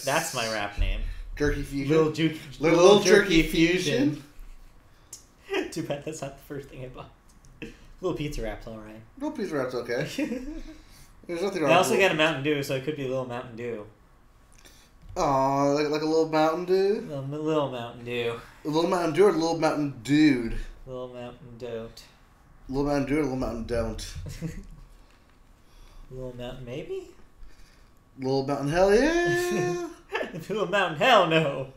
That's my rap name. Jerky Fusion. Little Jerky Fusion. Too bad that's not the first thing I bought. Little Pizza Wrap's alright. Little Pizza Wrap's okay. There's nothing wrong. I also got a Mountain Dew, so it could be a Little Mountain Dew. Aw, like a little Mountain Dew? Little Mountain Dew. A little Mountain Dew or a little Mountain Dude? Little Mountain Don't. Little Mountain Dew or Little Mountain Don't? Little Mountain maybe? Little Mountain Hell yeah! Little Mountain Hell no!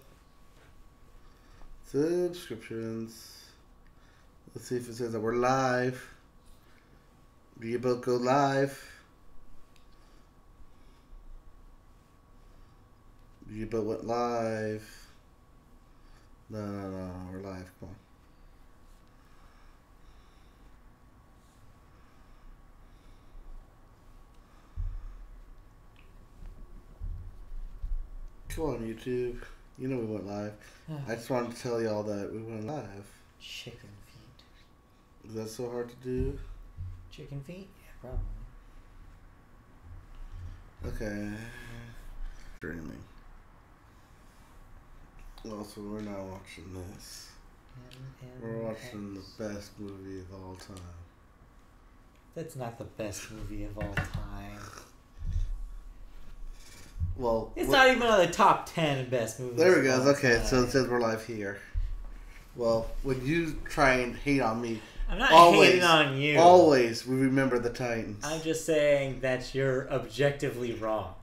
Subscriptions. Let's see if it says that we're live. Do you both go live? You both went live. No, we're live. Come on. Come on, YouTube. You know we went live. I just wanted to tell y'all that we went live. Chicken feet. Is that so hard to do? Chicken feet? Yeah, probably. Okay. Streaming. Also, we're not watching this. We're watching the best movie of all time. That's not the best movie of all time. Well, it's not even on the top 10 best movies. There we go. Okay, so it says we're live here. Well, when you try and hate on me, I'm not hating on you. Always, we remember the Titans. I'm just saying that you're objectively wrong.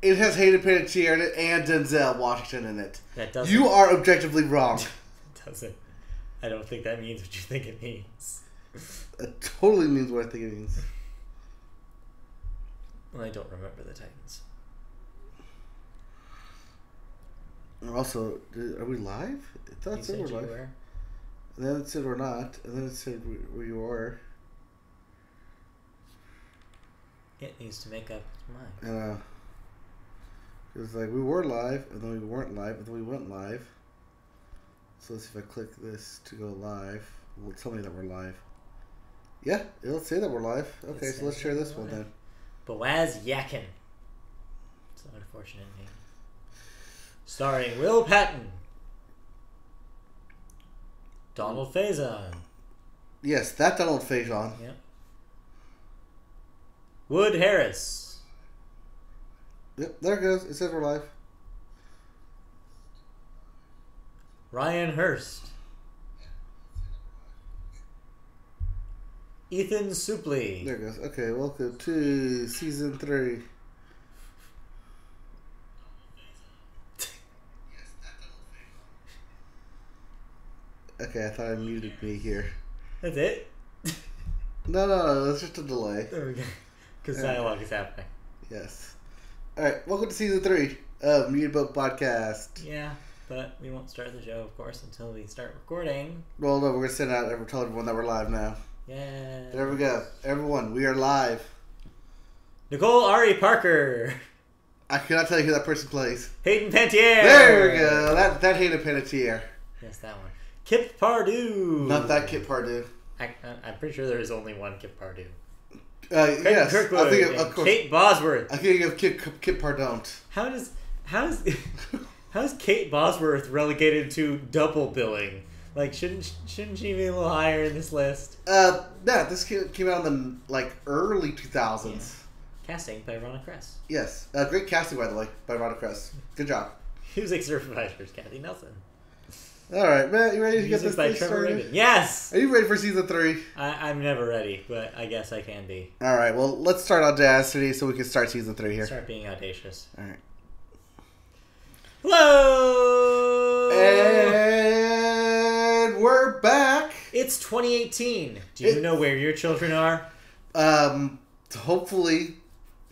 It has Hayden Panettiere and Denzel Washington in it. That doesn't. You are objectively wrong. It doesn't. I don't think that means what you think it means. It totally means what I think it means. Well, I don't remember the Titans. Also, are we live? I thought it said we're live. Were. And then it said we're not. And then it said where you are. It needs to make up its mind. It was like we were live, and then we weren't live, and then we went live. So let's see if I click this to go live. Will tell me that we're live. Yeah, it'll say that we're live. Okay, so let's share this one then. Boaz Yakin. It's an unfortunate name. Starring Will Patton. Donald Faison. Yes, that Donald Faison. Yep. Wood Harris. Yep, there it goes. It says we're live. Ryan Hurst. Ethan Suplee. There it goes. Okay, welcome to season 3. Okay, I thought I muted me here. That's it? No, that's just a delay. There we go. Because dialogue is happening. Yes. Alright, welcome to season 3 of Muted Boat Podcast. Yeah, but we won't start the show, of course, until we start recording. Well, no, we're going to send out tell everyone that we're live now. Yeah. There we go. Everyone, we are live. Nicole Ari Parker. I cannot tell you who that person plays. Hayden Panettiere. There we go. That Hayden Panettiere. Yes, that one. Kip Pardue. Not that Kip Pardue. I'm pretty sure there is only one Kip Pardue. Yes. Kirkwood I think of course. Kate Bosworth. I think of Kip Pardon't. How's Kate Bosworth relegated to double billing? Like, shouldn't she be a little higher in this list? This came out in the early 2000s. Yeah. Casting by Ronna Kress. Yes, great casting by the way by Ronna Kress. Good job. Music supervisors Kathy Nelson. All right, Matt, you ready to Music get this by thing Trevor started? Rabin. Yes. Are you ready for season 3? I'm never ready, but I guess I can be. All right, well, let's start Audacity so we can start season 3 here. Start being audacious. All right. Hello. And we're back. It's 2018. Do you know where your children are? Hopefully,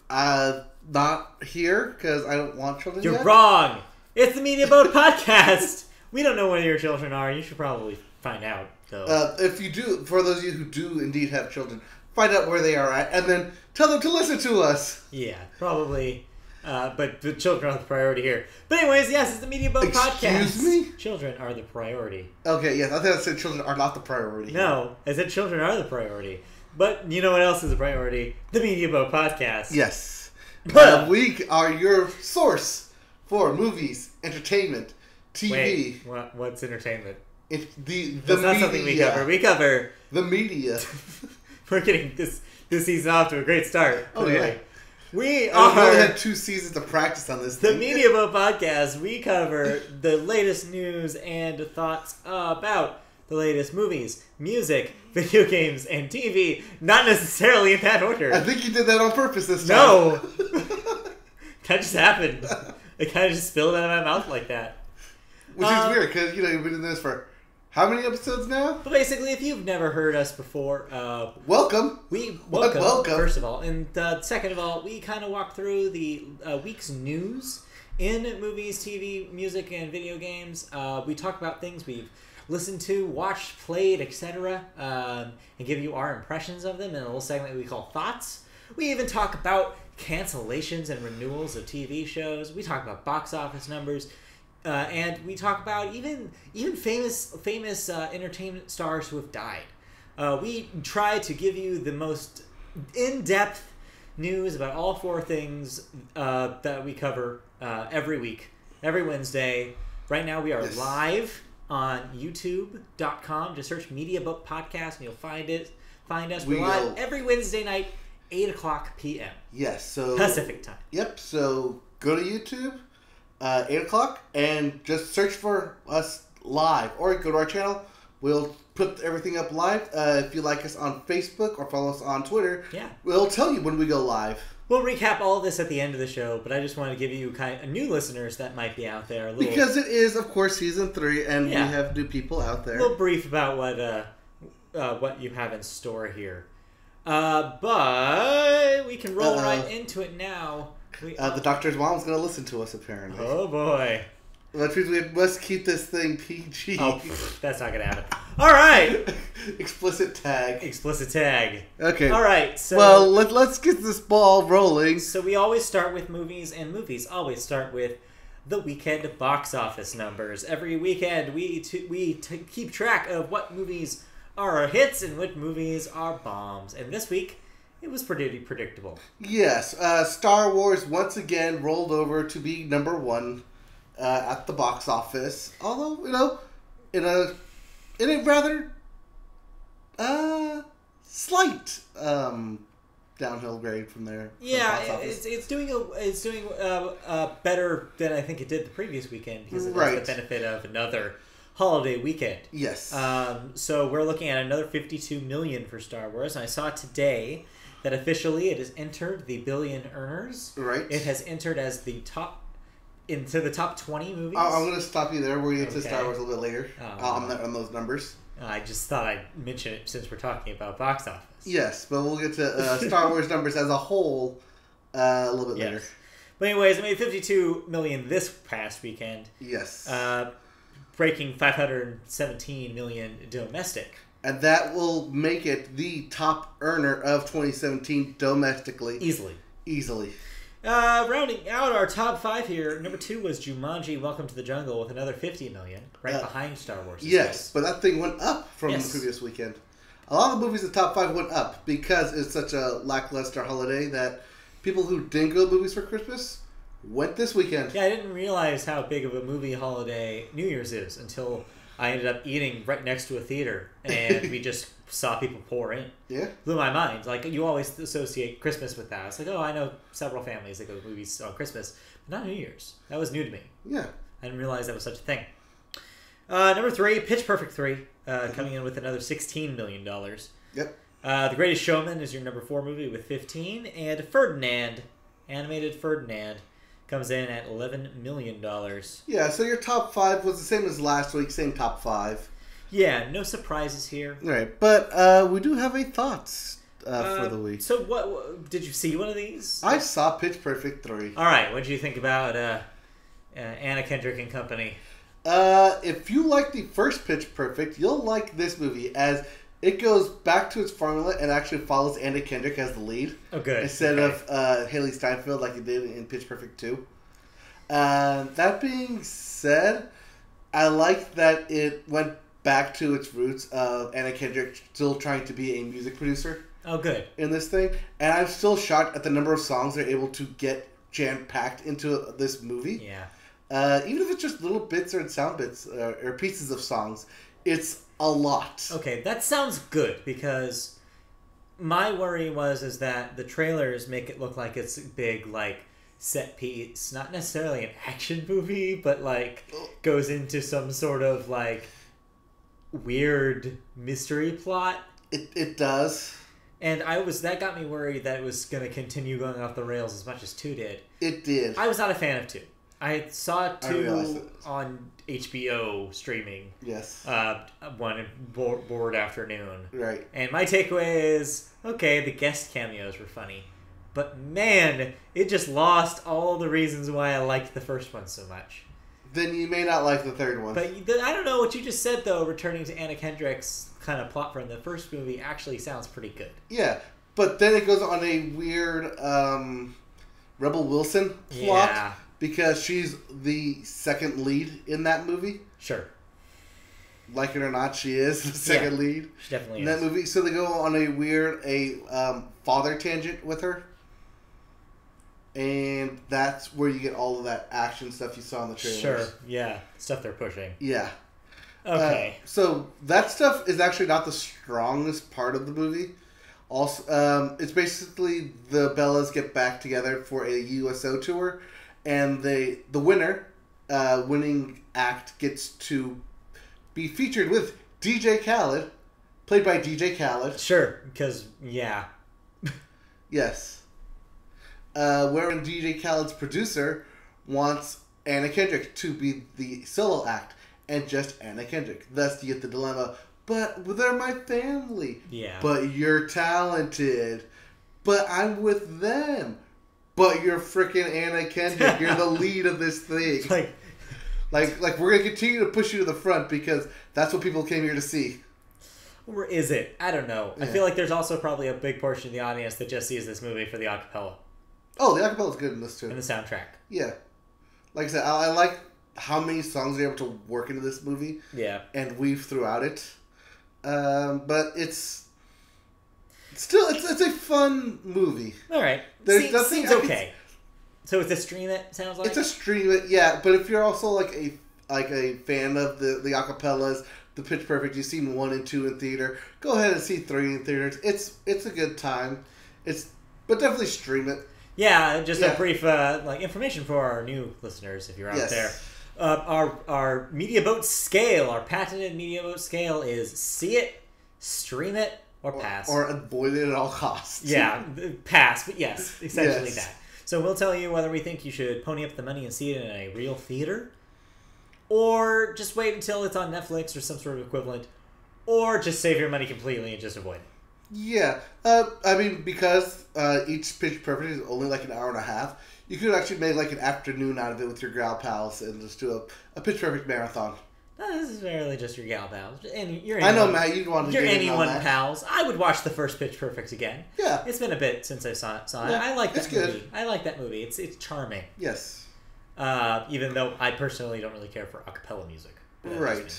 not here because I don't want children. You're yet. wrong. It's the Media Boat Podcast. We don't know where your children are. You should probably find out, though. If you do, for those of you who do indeed have children, find out where they are at, and then tell them to listen to us. Yeah, probably. But the children are the priority here. But anyways, yes, it's the Media Boat Podcast. Excuse me? Children are the priority. Okay, yes, I think I said children are not the priority. No, I said children are the priority. But you know what else is a priority? The Media Boat Podcast. Yes. We are your source for movies, entertainment, TV. Wait, what's entertainment? It's the That's not something we cover. We cover the media. We're getting this season off to a great start. Oh yeah. We only had 2 seasons to practice on this The Media Boat Podcast. We cover the latest news and thoughts about the latest movies, music, video games, and TV. Not necessarily in that order. I think you did that on purpose this time. No! That just happened. It kind of just spilled out of my mouth like that. Which is weird, because you've been in this for how many episodes now? But basically, if you've never heard us before, welcome. Welcome, first of all. And second of all, we kind of walk through the week's news in movies, TV, music, and video games. We talk about things we've listened to, watched, played, etc. And give you our impressions of them in a little segment we call Thoughts. We even talk about cancellations and renewals of TV shows. We talk about box office numbers. And we talk about even famous entertainment stars who have died. We try to give you the most in-depth news about all 4 things that we cover every week, every Wednesday. Right now we are live on YouTube.com. Just search Media Boat Podcast and you'll find us. We're live every Wednesday night, 8 o'clock p.m. Yes, so Pacific time. Yep, so go to YouTube. 8 o'clock, and just search for us live, or go to our channel. We'll put everything up live. If you like us on Facebook or follow us on Twitter, we'll tell you when we go live. We'll recap all this at the end of the show, but I just want to give you kind of new listeners that might be out there. Because it is, of course, season 3, and we have new people out there. A little brief about what you have in store here. But we can roll right into it now. The doctor's mom's going to listen to us, apparently. Oh, boy. Which means we must keep this thing PG. Oh, that's not going to happen. All right. Explicit tag. Okay. All right. So, well, let's get this ball rolling. So we always start with movies, and movies always start with the weekend box office numbers. Every weekend, we keep track of what movies are hits and what movies are bombs. And this week, it was pretty predictable. Yes. Star Wars once again rolled over to be number 1 at the box office. Although, in a rather slight downhill grade from there. Yeah, it's doing better than I think it did the previous weekend because it has the benefit of another holiday weekend. Yes. So we're looking at another $52 million for Star Wars. And I saw today that officially it has entered the billion earners. Right. It has entered as into the top 20 movies. I'm going to stop you there. We'll get to Star Wars a little bit later on those numbers. I just thought I'd mention it since we're talking about box office. Yes, but we'll get to Star Wars numbers as a whole a little bit later. But anyways, it made $52 million this past weekend. Yes. Breaking $517 million domestic. And that will make it the top earner of 2017 domestically. Easily. Rounding out our top 5 here, number 2 was Jumanji: Welcome to the Jungle with another $50 million, right behind Star Wars. Yes, but that thing went up from the previous weekend. A lot of the movies in the top 5 went up because it's such a lackluster holiday that people who didn't go to movies for Christmas went this weekend. Yeah, I didn't realize how big of a movie holiday New Year's is until I ended up eating right next to a theater, and we just saw people pour in. Yeah. Blew my mind. Like, you always associate Christmas with that. It's like, I know several families that go to movies on Christmas, but not New Year's. That was new to me. Yeah. I didn't realize that was such a thing. Number 3, Pitch Perfect 3, coming in with another $16 million. Yep. The Greatest Showman is your number 4 movie with 15, and Ferdinand, animated Ferdinand, comes in at $11 million. Yeah, so your top 5 was the same as last week, same top 5. Yeah, no surprises here. Right, but we do have a thoughts for the week. So what did you see one of these? I saw Pitch Perfect 3. All right, what did you think about Anna Kendrick and Company? If you like the first Pitch Perfect, you'll like this movie as it goes back to its formula and actually follows Anna Kendrick as the lead. Oh, good. Instead of Haley Steinfeld like it did in Pitch Perfect 2. That being said, I like that it went back to its roots of Anna Kendrick still trying to be a music producer Oh, good. In this thing, and I'm still shocked at the number of songs they're able to get jam-packed into this movie. Yeah. Even if it's just little bits or sound bits or pieces of songs, it's a lot. Okay, that sounds good, because my worry is that the trailers make it look like it's a big, like, set piece, not necessarily an action movie, but, like, goes into some sort of, like, weird mystery plot. It does. And that got me worried that it was going to continue going off the rails as much as 2 did. It did. I was not a fan of 2. I saw 2 on HBO streaming. Yes. One bored afternoon. Right. And my takeaway is, okay, the guest cameos were funny. But man, it just lost all the reasons why I liked the first one so much. Then you may not like the third one. But I don't know what you just said, though. Returning to Anna Kendrick's kind of plot from the first movie actually sounds pretty good. Yeah, but then it goes on a weird Rebel Wilson plot because she's the second lead in that movie. Sure. Like it or not, she is the second lead. She definitely in is. that movie. So they go on a weird father tangent with her. And that's where you get all of that action stuff you saw in the trailers. Sure, yeah. Stuff they're pushing. Yeah. Okay. So that stuff is actually not the strongest part of the movie. Also, it's basically the Bellas get back together for a USO tour, and the winner, winning act, gets to be featured with DJ Khaled, played by DJ Khaled. Sure, because, yeah. Yes. Wherein DJ Khaled's producer wants Anna Kendrick to be the solo act, and just Anna Kendrick. Thus, you get the dilemma, but they're my family. Yeah. But you're talented. But I'm with them. But you're freaking Anna Kendrick. You're the lead of this thing. Like we're going to continue to push you to the front because that's what people came here to see. Or is it? I don't know. Yeah. I feel like there's also probably a big portion of the audience that just sees this movie for the acapella. Oh, the acapella is good in this too. And the soundtrack. Yeah. Like I said, I like how many songs they're able to work into this movie. Yeah. And weave throughout it. But it's a fun movie. All right. Seems okay. So it's a stream it, sounds like? It's a stream it, yeah. But if you're also like a fan of the acapellas, the Pitch Perfect, you've seen 1 and 2 in theater, go ahead and see 3 in theaters. It's a good time. But definitely stream it. Yeah, just a brief information for our new listeners, if you're out there. Our Media Boat scale, our patented Media Boat scale is see it, stream it, or pass. Or avoid it at all costs. Yeah, pass, but yes, essentially that. So we'll tell you whether we think you should pony up the money and see it in a real theater, or just wait until it's on Netflix or some sort of equivalent, or just save your money completely and just avoid it. Yeah, I mean, because each Pitch Perfect is only like an hour and a half, you could actually make like an afternoon out of it with your gal pals and just do a Pitch Perfect marathon. Not necessarily just your gal pals. I know, Matt, you'd want to your anyone pals. I would watch the first Pitch Perfect again. Yeah. It's been a bit since I saw it. Yeah, I like that movie. Good. I like that movie. It's charming. Yes. Even though I personally don't really care for a cappella music. Right.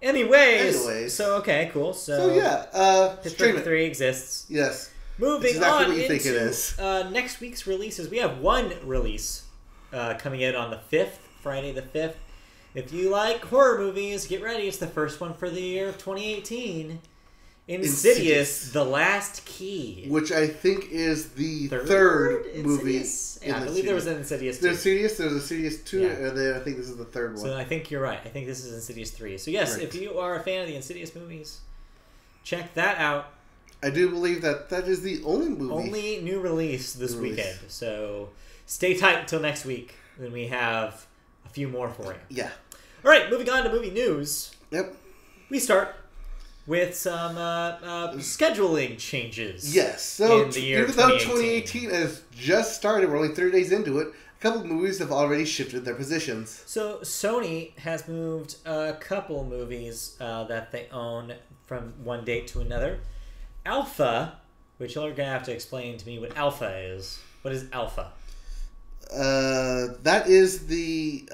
Anyways. So, okay, cool. So yeah. Pitch Perfect 3 exists. Yes. Moving exactly on what you into think it is. Next week's releases. We have one release coming out on the 5th, Friday the 5th. If you like horror movies, get ready. It's the first one for the year of 2018. Insidious, The Last Key. Which I think is the third movie. Yeah, I believe there was an Insidious 2. There's Insidious 2, and then I think this is the third one. So I think you're right. I think this is Insidious 3. So yes, if you are a fan of the Insidious movies, check that out. I do believe that is the only movie. Only new release this weekend. So stay tight until next week when we have a few more for you. Yeah. All right, moving on to movie news. Yep. We start with some scheduling changes. Yes. So in the year even though 2018 has just started, we're only 30 days into it, a couple of movies have already shifted their positions. So Sony has moved a couple movies that they own from one date to another. Alpha, which you're going to have to explain to me what Alpha is. What is Alpha? That is the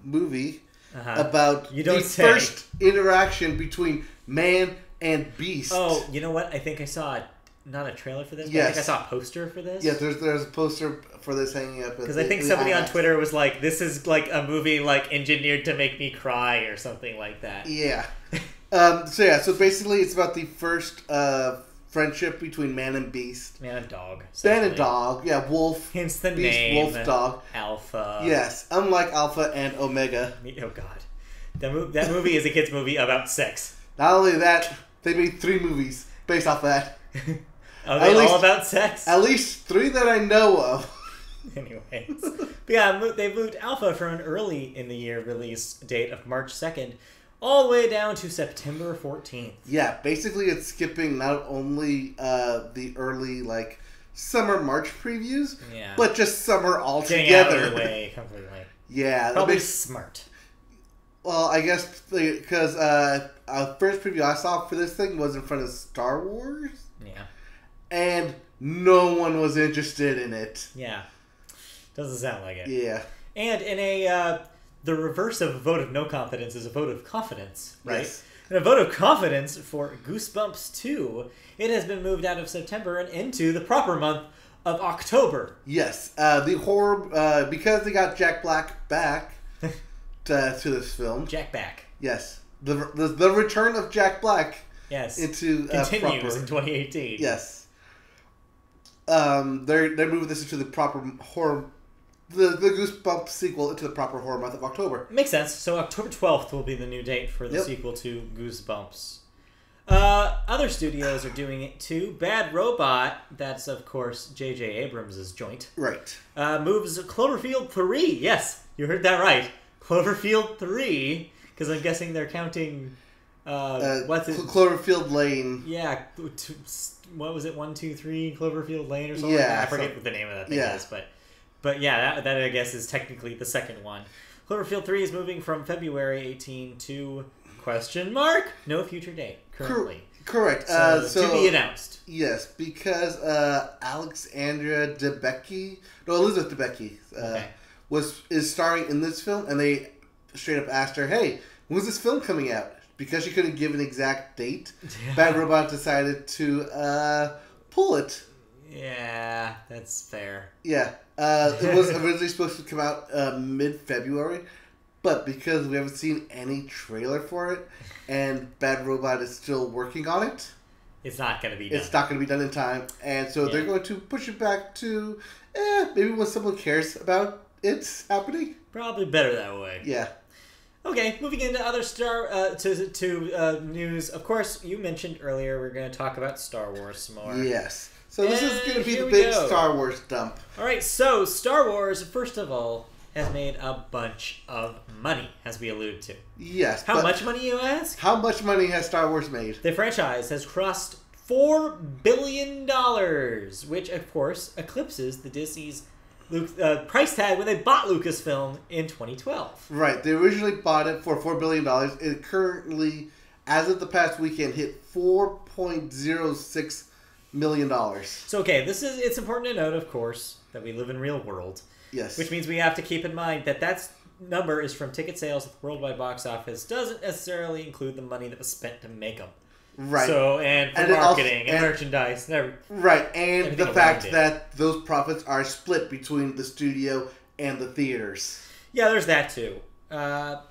movie about the first interaction between man and Beast. Oh, you know what? I think I saw not a trailer for this, but Yes. I think I saw a poster for this. Yeah, there's a poster for this hanging up. Because I think somebody on Twitter was like, "This is like a movie like engineered to make me cry" or something like that. Yeah. So basically, it's about the first friendship between man and beast. Man and dog. Man and dog. Yeah, wolf. Hence the beast, name. wolf, dog. Alpha. Yes, unlike Alpha and Omega. Oh God, that movie is a kids movie about sex. Not only that, they made 3 movies based off that. Are they all about sex? At least 3 that I know of. Anyways. But yeah, they moved Alpha from an early in the year release date of March 2nd all the way down to September 14th. Yeah, basically it's skipping not only the early, like, summer March previews, but just summer altogether. Getting out of the way completely. Yeah. Probably smart. Well, I guess because first preview I saw for this thing was in front of Star Wars. Yeah. And no one was interested in it. Yeah. Doesn't sound like it. Yeah. And in a the reverse of a vote of no confidence is a vote of confidence, right? Yes. And a vote of confidence for Goosebumps 2, it has been moved out of September and into the proper month of October. Yes. The horror, because they got Jack Black back to this film. Jack back. Yes. The return of Jack Black. Yes. Into continues in 2018. Yes. They're moving this into the proper horror, the Goosebumps sequel into the proper horror month of October. Makes sense. So October 12th will be the new date for the sequel to Goosebumps. Other studios are doing it too. Bad Robot, that's of course J.J. Abrams' joint. Right. Moves Cloverfield 3. Yes, you heard that right. Cloverfield 3, because I'm guessing they're counting. What's it? Cloverfield Lane. Yeah. What was it? 1, 2, 3 Cloverfield Lane or something? Yeah, I forget what the name of that thing is, but yeah, that I guess is technically the second one. Cloverfield 3 is moving from February 18 to question mark no future date currently. Correct. So to be announced. Yes, because Elizabeth Debicki is starring in this film, and they straight up asked her, "Hey, when's this film coming out?" Because she couldn't give an exact date, Bad Robot decided to pull it. Yeah, that's fair. Yeah. It was originally supposed to come out mid-February, but because we haven't seen any trailer for it, and Bad Robot is still working on it, it's not going to be done. It's not going to be done in time, and so they're going to push it back to maybe when someone cares about it's happening. Probably better that way. Yeah. Okay, moving into other news. Of course, you mentioned earlier we're going to talk about Star Wars some more. Yes. So this is going to be the big Star Wars dump. All right, so Star Wars, first of all, has made a bunch of money, as we alluded to. Yes. How much money, you ask? How much money has Star Wars made? The franchise has crossed $4 billion, which, of course, eclipses the Disney's price tag when they bought Lucasfilm in 2012. Right. They originally bought it for $4 billion. It currently, as of the past weekend, hit $4.06 million. So, okay, it's important to note, of course, that we live in real world. Yes. Which means we have to keep in mind that number is from ticket sales at the worldwide box office. Doesn't necessarily include the money that was spent to make them. Right. So, and for marketing and merchandise. Right, and the fact that those profits are split between the studio and the theaters. Yeah, there's that too. But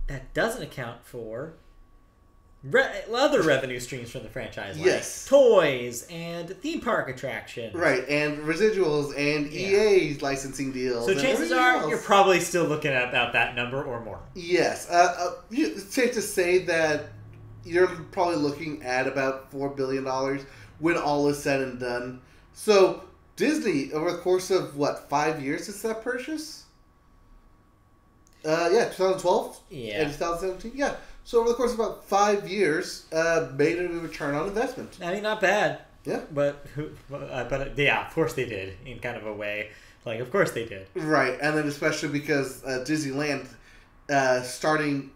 that doesn't account for other revenue streams from the franchise. Like toys and theme park attractions. Right, and residuals and EA's licensing deals. So chances are you're probably still looking at about that number or more. Yes. It's safe to say that you're probably looking at about $4 billion when all is said and done. So Disney, over the course of 5 years since that purchase? 2012? Yeah. And 2017? Yeah. So over the course of about 5 years, made a return on investment. I mean, not bad. Yeah. But yeah, of course they did, in kind of a way. Like, of course they did. Right. And then especially because Disneyland, starting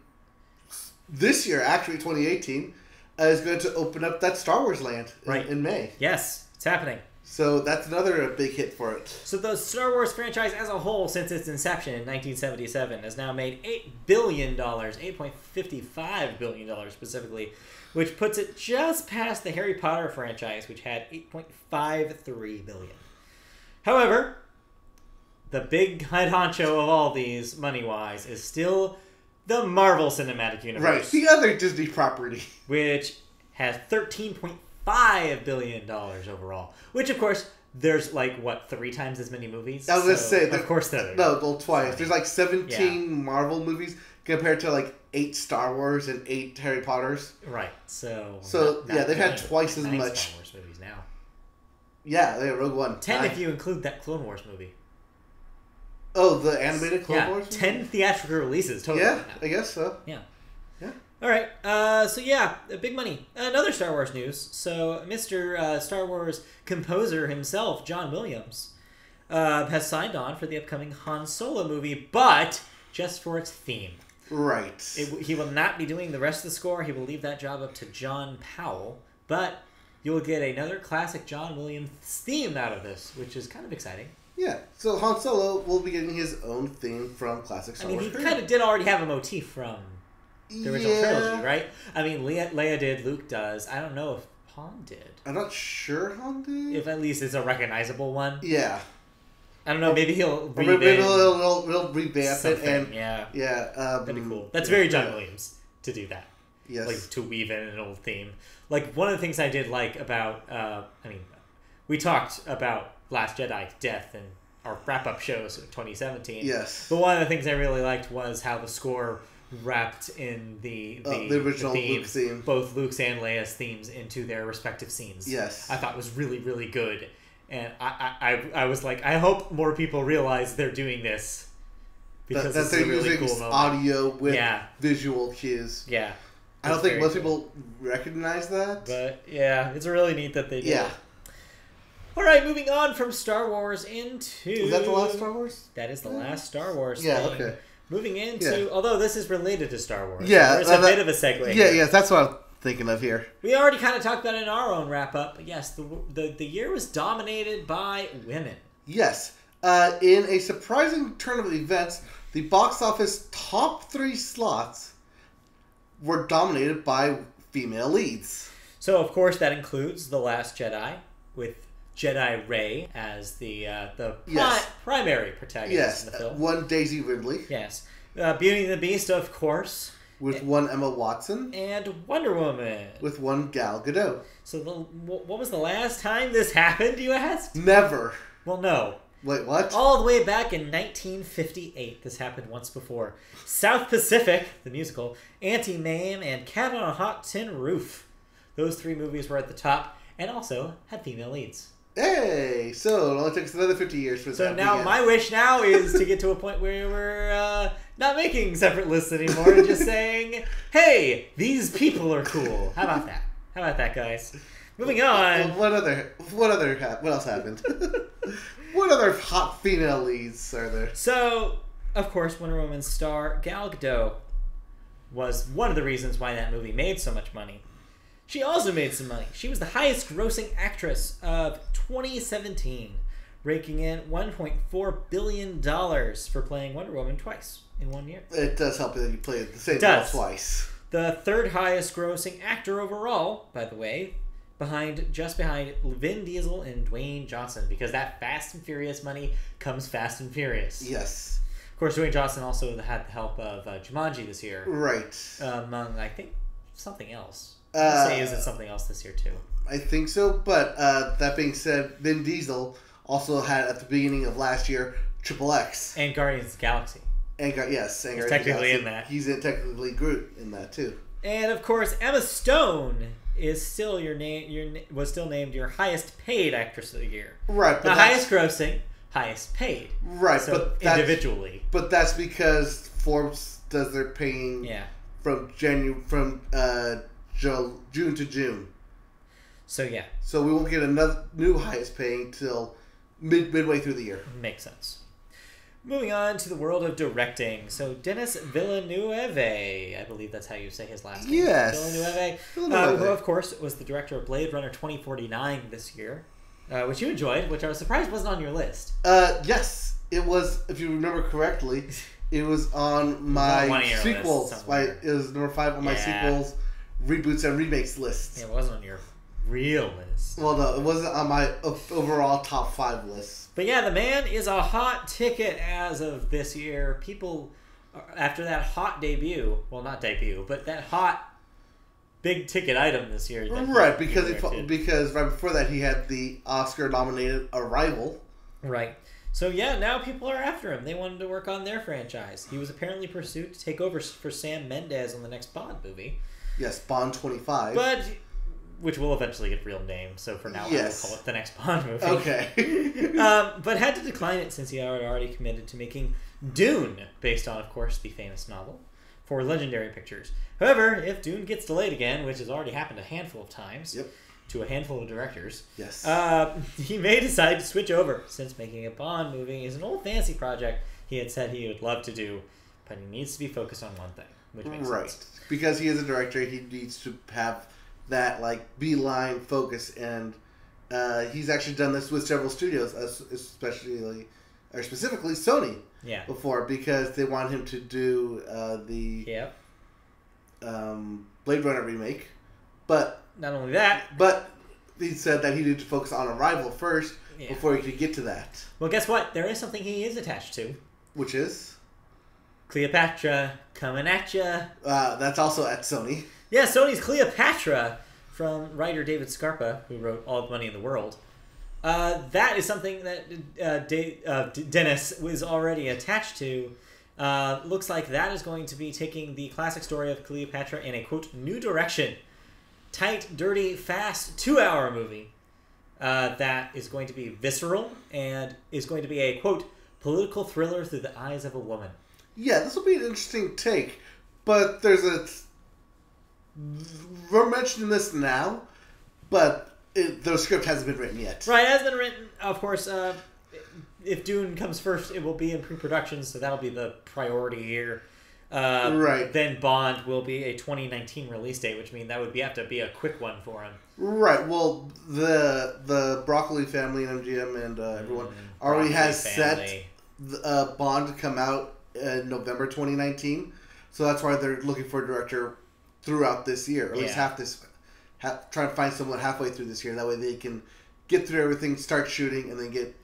this year, actually 2018, is going to open up that Star Wars land in May. Yes, it's happening. So that's another big hit for it. So the Star Wars franchise as a whole, since its inception in 1977, has now made $8 billion, $8.55 billion specifically, which puts it just past the Harry Potter franchise, which had $8.53 billion. However, the big head honcho of all these, money-wise, is still the Marvel Cinematic Universe. Right, the other Disney property. Which has $13.5 billion overall. Which, of course, there's like, what, 3 times as many movies? I was going to say. Of course there are. No, well, twice. There's like 17 Marvel movies compared to like 8 Star Wars and 8 Harry Potters. Right, so... they've had twice as much. Star Wars movies now. Yeah, they have Rogue One. 10 if you include that Clone Wars movie. Oh, the animated Clone Wars movie? 10 theatrical releases total. Yeah, I guess so. Yeah. Yeah. All right. Big money. Another Star Wars news. So, Mr. Star Wars composer himself, John Williams, has signed on for the upcoming Han Solo movie, but just for its theme. Right. He will not be doing the rest of the score. He will leave that job up to John Powell, but you will get another classic John Williams theme out of this, which is kind of exciting. Yeah. So Han Solo will be getting his own theme from classic Star Wars. He kind of did already have a motif from the original trilogy, right? I mean, Leia did, Luke does. I don't know if Han did. I'm not sure Han did. If at least it's a recognizable one. Yeah. I don't know. Maybe he'll maybe he'll revamp it and yeah. That'd be cool. That's very John Williams to do that. Yes. Like to weave in an old theme. Like one of the things I did like about we talked about Last Jedi death in our wrap-up shows of 2017. Yes. But one of the things I really liked was how the score wrapped in the original themes, Luke theme. both Luke's and Leia's themes into their respective scenes. Yes. I thought was really, really good. And I was like, I hope more people realize they're doing this. Because that they're really using cool audio with visual cues. Yeah. I don't think most people recognize that. But yeah, it's really neat that they do. Yeah. All right, moving on from Star Wars into... Is that the last Star Wars? That is the last Star Wars thing. Okay. Moving into... Although this is related to Star Wars. Yeah. There's a bit of a segue. Yeah, that's what I'm thinking of here. We already kind of talked about it in our own wrap-up. But yes, the year was dominated by women. Yes. In a surprising turn of events, the box office top 3 slots were dominated by female leads. So, of course, that includes The Last Jedi, with Jedi Rey as the primary protagonist in the film. One Daisy Ridley. Yes. Beauty and the Beast, of course. With one Emma Watson. And Wonder Woman. With one Gal Gadot. So what was the last time this happened, you ask? Never. Well, no. Wait, what? All the way back in 1958. This happened once before. South Pacific, the musical, Anti-Mame, and Cat on a Hot Tin Roof. Those 3 movies were at the top and also had female leads. Hey! So it only took us another 50 years for that. So now my wish now is to get to a point where we're not making separate lists anymore and just saying, hey, these people are cool. How about that? How about that, guys? Moving on. What else happened? What other hot female leads are there? So, of course, Wonder Woman's star Gal Gadot was one of the reasons why that movie made so much money. She also made some money. She was the highest grossing actress of 2017, raking in $1.4 billion for playing Wonder Woman twice in 1 year. It does help that you play the same role twice. The 3rd highest grossing actor overall, by the way, just behind Vin Diesel and Dwayne Johnson, because that Fast and Furious money comes Fast and Furious. Yes. Of course, Dwayne Johnson also had the help of Jumanji this year. Right. Among, I think, something else. I'd say he was in something else this year, too. I think so, but that being said, Vin Diesel also had, at the beginning of last year, Triple X. And Guardians of the Galaxy. He's technically in that. He's technically Groot in that, too. And, of course, Emma Stone is still was still named your highest paid actress of the year. Right. The highest grossing, highest paid. Right. So but individually. But that's because Forbes does their paying from June to June. So yeah. So we won't get another new highest paying till midway through the year. Makes sense. Moving on to the world of directing. So Denis Villeneuve, I believe that's how you say his last name. Yes. Villeneuve. Who of course was the director of Blade Runner 2049 this year. which you enjoyed, which I was surprised wasn't on your list. Yes, it was. If you remember correctly, it was on my sequels. It was number 5 on my sequels, reboots, and remakes list. Yeah, it wasn't on your real list. Well, no, it wasn't on my overall top 5 list. But yeah, the man is a hot ticket as of this year. People, after that hot debut, well, not debut, but that hot big ticket item this year. Right, because right before that he had the Oscar-nominated Arrival. Right. So yeah, now people are after him. They wanted to work on their franchise. He was apparently pursued to take over for Sam Mendes on the next Bond movie. Yes, Bond 25. But, which will eventually get a real name, so for now I will call it the next Bond movie. Okay. But had to decline it since he had already committed to making Dune, based on, of course, the famous novel, for Legendary Pictures. However, if Dune gets delayed again, which has already happened a handful of times, to a handful of directors, yes, he may decide to switch over, since making a Bond movie is an old fancy project he had said he would love to do, but he needs to be focused on one thing, which makes sense. Because he is a director, he needs to have that beeline focus, and he's actually done this with several studios, specifically Sony. Yeah. Before, because they want him to do the Blade Runner remake, but not only that, but he said that he needed to focus on Arrival first before he could get to that. Well, guess what? There is something he is attached to, which is Cleopatra coming at ya. That's also at Sony. Yeah, Sony's Cleopatra from writer David Scarpa, who wrote All the Money in the World. That is something that Dennis was already attached to. Looks like that is going to be taking the classic story of Cleopatra in a, quote, new direction. Tight, dirty, fast, 2-hour movie that is going to be visceral and is going to be a, quote, political thriller through the eyes of a woman. Yeah, this will be an interesting take, but there's we're mentioning this now, but the script hasn't been written yet. Right, it hasn't been written. Of course, if Dune comes first, it will be in pre-production, so that'll be the priority here. Right. Then Bond will be a 2019 release date, which means that would have to be a quick one for him. Right. Well, the Broccoli family and MGM and everyone already has set Bond to come out in November 2019, so that's why they're looking for a director throughout this year, or at least try to find someone halfway through this year. That way they can get through everything, start shooting, and then get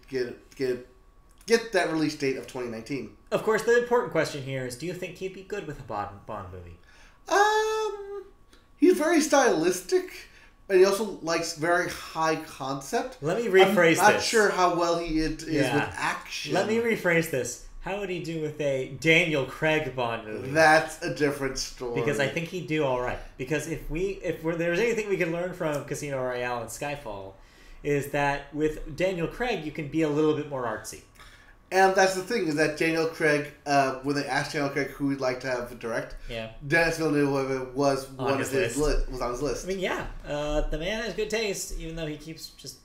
that release date of 2019. Of course, the important question here is: do you think he'd be good with a Bond movie? He's very stylistic, but he also likes very high concept. Let me rephrase this. I'm not sure how well he is with action. Let me rephrase this. How would he do with a Daniel Craig Bond movie? That's a different story. Because I think he'd do all right. Because if there's anything we can learn from Casino Royale and Skyfall, is that with Daniel Craig you can be a little bit more artsy. And that's the thing, is that Daniel Craig, when they asked Daniel Craig who he'd like to have direct, Denis Villeneuve was on his list. I mean, the man has good taste, even though he keeps just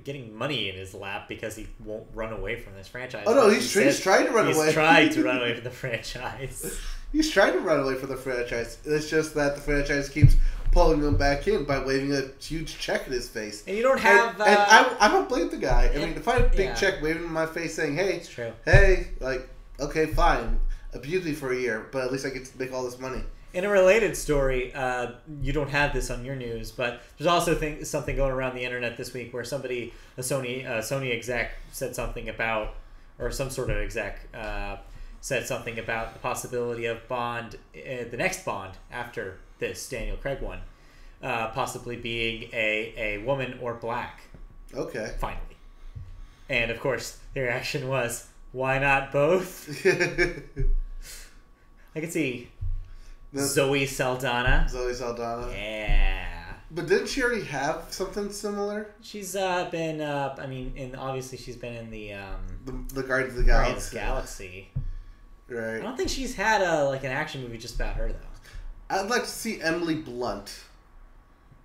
getting money in his lap because he won't run away from this franchise. Oh no, he's tried to run away. He's tried to run away from the franchise. He's tried to run away from the franchise. It's just that the franchise keeps pulling him back in by waving a huge check in his face. And you don't have... And I don't blame the guy. I mean, if I had a big check waving in my face saying, hey, it's true. Hey, okay, fine. Abuse me for a year, but at least I get to make all this money. In a related story, you don't have this on your news, but there's also something going around the internet this week where a Sony exec said something about, or some sort of exec said something about the possibility of Bond, the next Bond after this Daniel Craig one, possibly being a woman or black. Okay. Finally. And of course, the reaction was, why not both? I could see Zoe Saldana. Yeah. But didn't she already have something similar? She's been, obviously she's been in the Guardians of the Galaxy. Right. I don't think she's had an action movie just about her, though. I'd like to see Emily Blunt.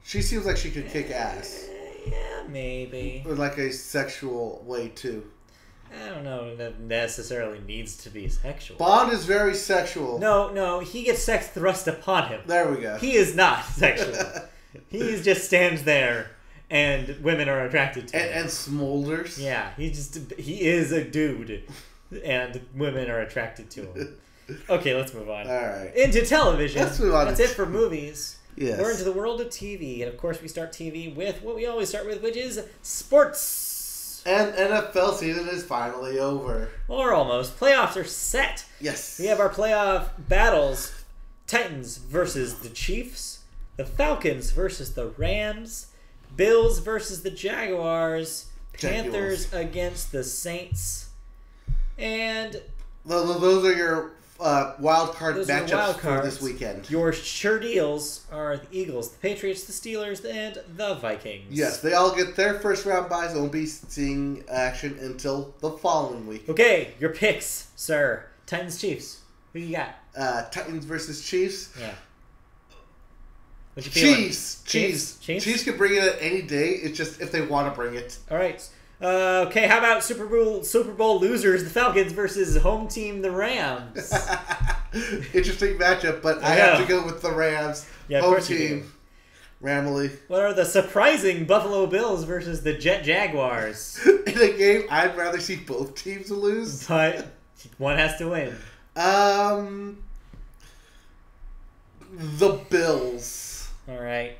She seems like she could kick ass. Yeah, maybe. In a sexual way, too. I don't know if that necessarily needs to be sexual. Bond is very sexual. No, he gets sex thrust upon him. There we go. He is not sexual. He just stands there and women are attracted to him. And smolders. Yeah, he is a dude, and women are attracted to him. Okay, let's move on. All right. Into television. Let's move on. That's it for movies. Yes. We're into the world of TV, and of course we start TV with what we always start with, which is sports. And NFL season is finally over. Or almost. Playoffs are set. Yes. We have our playoff battles. Titans versus the Chiefs. The Falcons versus the Rams. Bills versus the Jaguars. Panthers against the Saints. And those are your wild card matchups for this weekend. Your sure deals are the Eagles, the Patriots, the Steelers, and the Vikings. Yes, they all get their first round byes and won't be seeing action until the following week. Okay, your picks, sir. Titans, Chiefs. Who you got? Titans versus Chiefs. Yeah. Chiefs. Chiefs can bring it at any day. It's just if they want to bring it. All right. Okay, how about Super Bowl losers, the Falcons versus home team, the Rams? Interesting matchup, but I have to go with the Rams. Yeah, home team. Ramley. What are the surprising Buffalo Bills versus the Jaguars? In a game, I'd rather see both teams lose. But one has to win. The Bills. All right.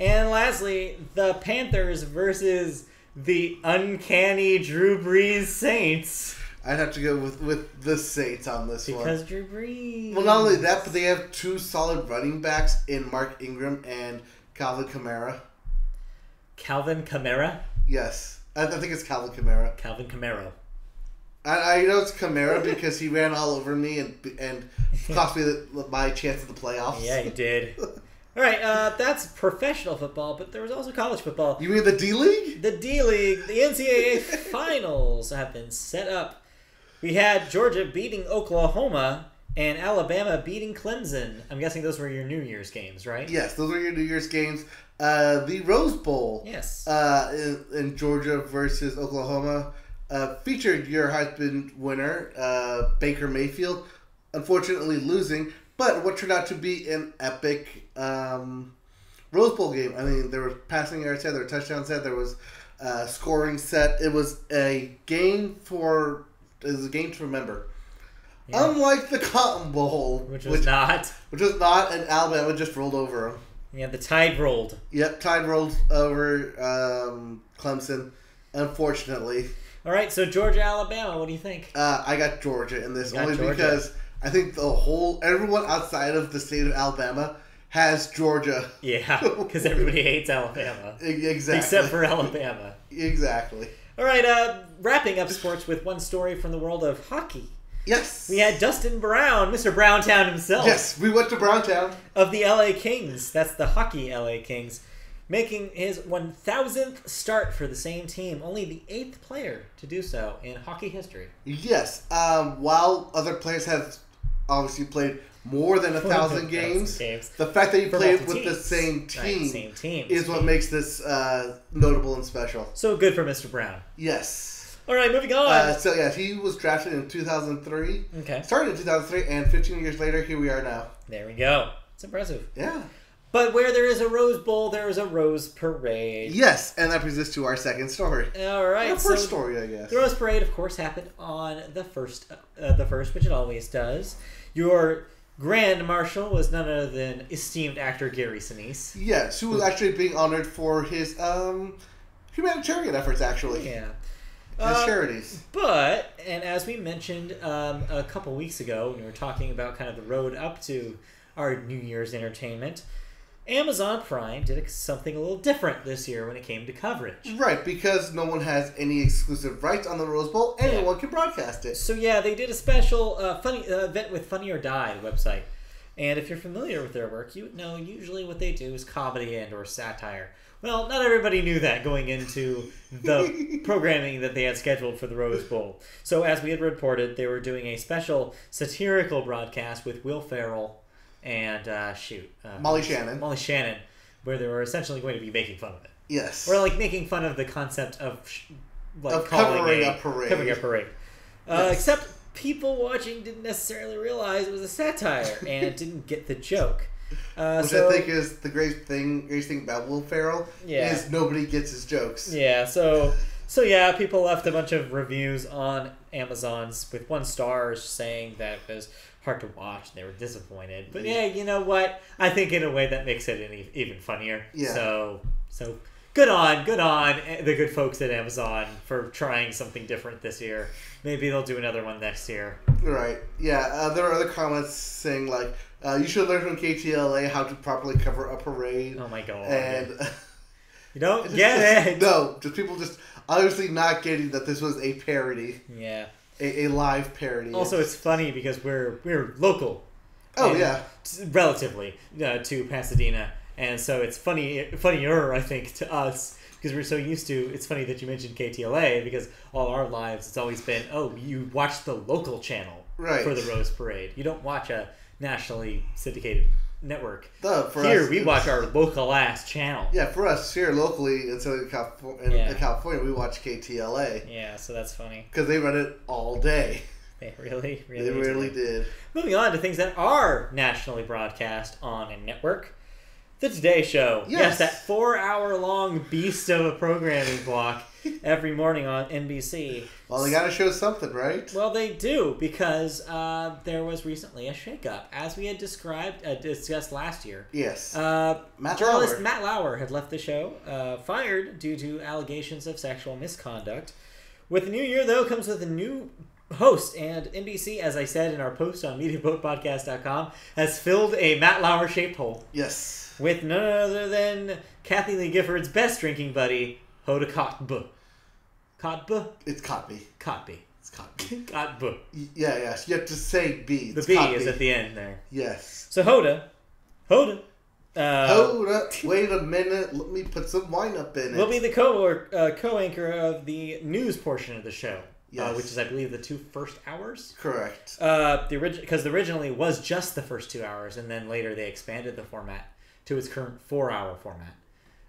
And lastly, the Panthers versus the uncanny Drew Brees Saints. I'd have to go with the Saints on this one. Because Drew Brees. Well, not only that, but they have two solid running backs in Mark Ingram and Calvin Kamara. Calvin Kamara? Yes. I think it's Calvin Kamara. Calvin Kamara. I know it's Kamara because he ran all over me and cost me my chance at the playoffs. Yeah, he did. All right, that's professional football, but there was also college football. You mean the D-League? The D-League, the NCAA finals have been set up. We had Georgia beating Oklahoma and Alabama beating Clemson. I'm guessing those were your New Year's games, right? Yes, those were your New Year's games. The Rose Bowl. Yes. In Georgia versus Oklahoma featured your Heisman winner, Baker Mayfield, unfortunately losing. But what turned out to be an epic Rose Bowl game. I mean, there were passing yards set, there were touchdowns set, there was scoring set. It was a game to remember. Yeah. Unlike the Cotton Bowl, which was not, and Alabama just rolled over them. Yeah, the tide rolled. Yep, tide rolled over Clemson, unfortunately. All right, so Georgia, Alabama, what do you think? I got Georgia in this only because I think everyone outside of the state of Alabama has Georgia. Yeah, because everybody hates Alabama. Exactly. Except for Alabama. Exactly. All right, wrapping up sports with one story from the world of hockey. Yes. We had Dustin Brown, Mr. Browntown himself. Yes, we went to Browntown. Of the LA Kings. That's the hockey LA Kings. Making his 1,000th start for the same team. Only the 8th player to do so in hockey history. Yes. While other players have obviously played more than 1,000 games, the fact that you played with the same team is what makes this notable and special. So good for Mr. Brown. Yes. All right, moving on. He was drafted in 2003. Okay. Started in 2003, and 15 years later, here we are now. There we go. It's impressive. Yeah. But where there is a Rose Bowl, there is a Rose Parade. Yes, and that brings us to our second story. All right. Our first story, I guess. The Rose Parade, of course, happened on the first, which it always does. Your Grand Marshal was none other than esteemed actor Gary Sinise. Yes, who was actually being honored for his humanitarian efforts, actually. Yeah. His charities. But, and as we mentioned a couple weeks ago, when we were talking about kind of the road up to our New Year's entertainment, Amazon Prime did something a little different this year when it came to coverage. Right, because no one has any exclusive rights on the Rose Bowl, anyone can broadcast it. So yeah, they did a special funny event with Funny or Die website. And if you're familiar with their work, you would know usually what they do is comedy and or satire. Well, not everybody knew that going into the programming that they had scheduled for the Rose Bowl. So as we had reported, they were doing a special satirical broadcast with Will Ferrell and Molly Shannon, where they were essentially going to be making fun of it. Yes. Or like making fun of the concept of covering a parade. Covering a parade. Yes. Except people watching didn't necessarily realize it was a satire and didn't get the joke. Which I think is the greatest thing about Will Ferrell is nobody gets his jokes. Yeah, so yeah, people left a bunch of reviews on Amazon's with 1 star saying that it was hard to watch and they were disappointed. But yeah, you know what? I think in a way that makes it even funnier. Yeah. So good on the good folks at Amazon for trying something different this year. Maybe they'll do another one next year. Right. Yeah. There are other comments saying like, you should learn from KTLA how to properly cover a parade. Oh my god. And you don't get it. No, just people just obviously not getting that this was a parody. Yeah. A live parody. Also, it's funny because we're local. Oh yeah. Relatively to Pasadena, and so it's funnier I think to us because we're so used to. It's funny that you mentioned KTLA because all our lives it's always been you watch the local channel for the Rose Parade. You don't watch a nationally syndicated network. Here we watch our local ass channel. Yeah, for us here locally in Southern California, we watch KTLA. Yeah, so that's funny because they run it all day. They really did. Moving on to things that are nationally broadcast on a network. The Today Show. Yes, that 4-hour-long beast of a programming block every morning on NBC. Well, they got to show something, right? Well, they do, because there was recently a shakeup. As we had discussed last year. Yes. Journalist Matt Lauer had left the show, fired due to allegations of sexual misconduct. With the new year, though, comes with a new host, and NBC, as I said in our post on MediaBoatPodcast.com, has filled a Matt Lauer-shaped hole. Yes. With none other than Kathy Lee Gifford's best drinking buddy, Hoda Kotb. Kotb? It's Kotb. Kotb. It's Kotb. Kotb. Yeah. You have to say B. The B is at the end there. Yes. So Hoda. Hold up. Wait a minute. Let me put some wine up in it. Will be the co-anchor of the news portion of the show. Yes. Which is, I believe, the 2 first hours? Correct. Because originally was just the first 2 hours, and then later they expanded the format to its current 4-hour format.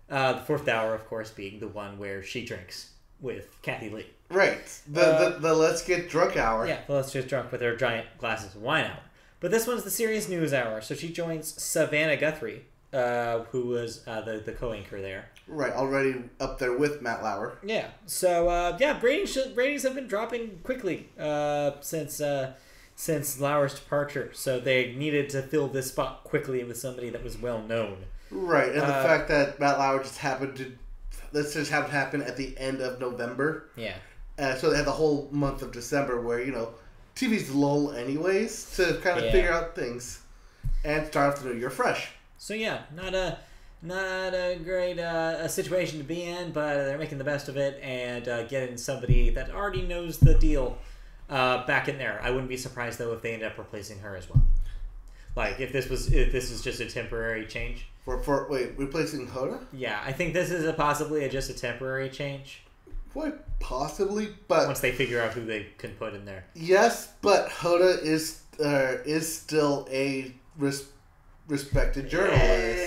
The 4th hour, of course, being the one where she drinks with Kathy Lee. Right. The Let's Get Drunk hour. Yeah, the Let's Get Drunk with her giant glasses of wine hour. But this one's the serious news hour, so she joins Savannah Guthrie, who was the co-anchor there. Right, already up there with Matt Lauer. Yeah. So ratings have been dropping quickly since Lauer's departure. So they needed to fill this spot quickly with somebody that was well known. Right, and the fact that Matt Lauer just happened to happen at the end of November. Yeah. So they had the whole month of December where TV's lull anyways to kind of figure out things and start off the new year fresh. So yeah, not a great situation to be in, but they're making the best of it and getting somebody that already knows the deal back in there. I wouldn't be surprised though if they end up replacing her as well. Like if this is just a temporary change. Replacing Hoda? Yeah, I think this is possibly just a temporary change. Possibly, but once they figure out who they can put in there. Yes, but Hoda is still a respected journalist.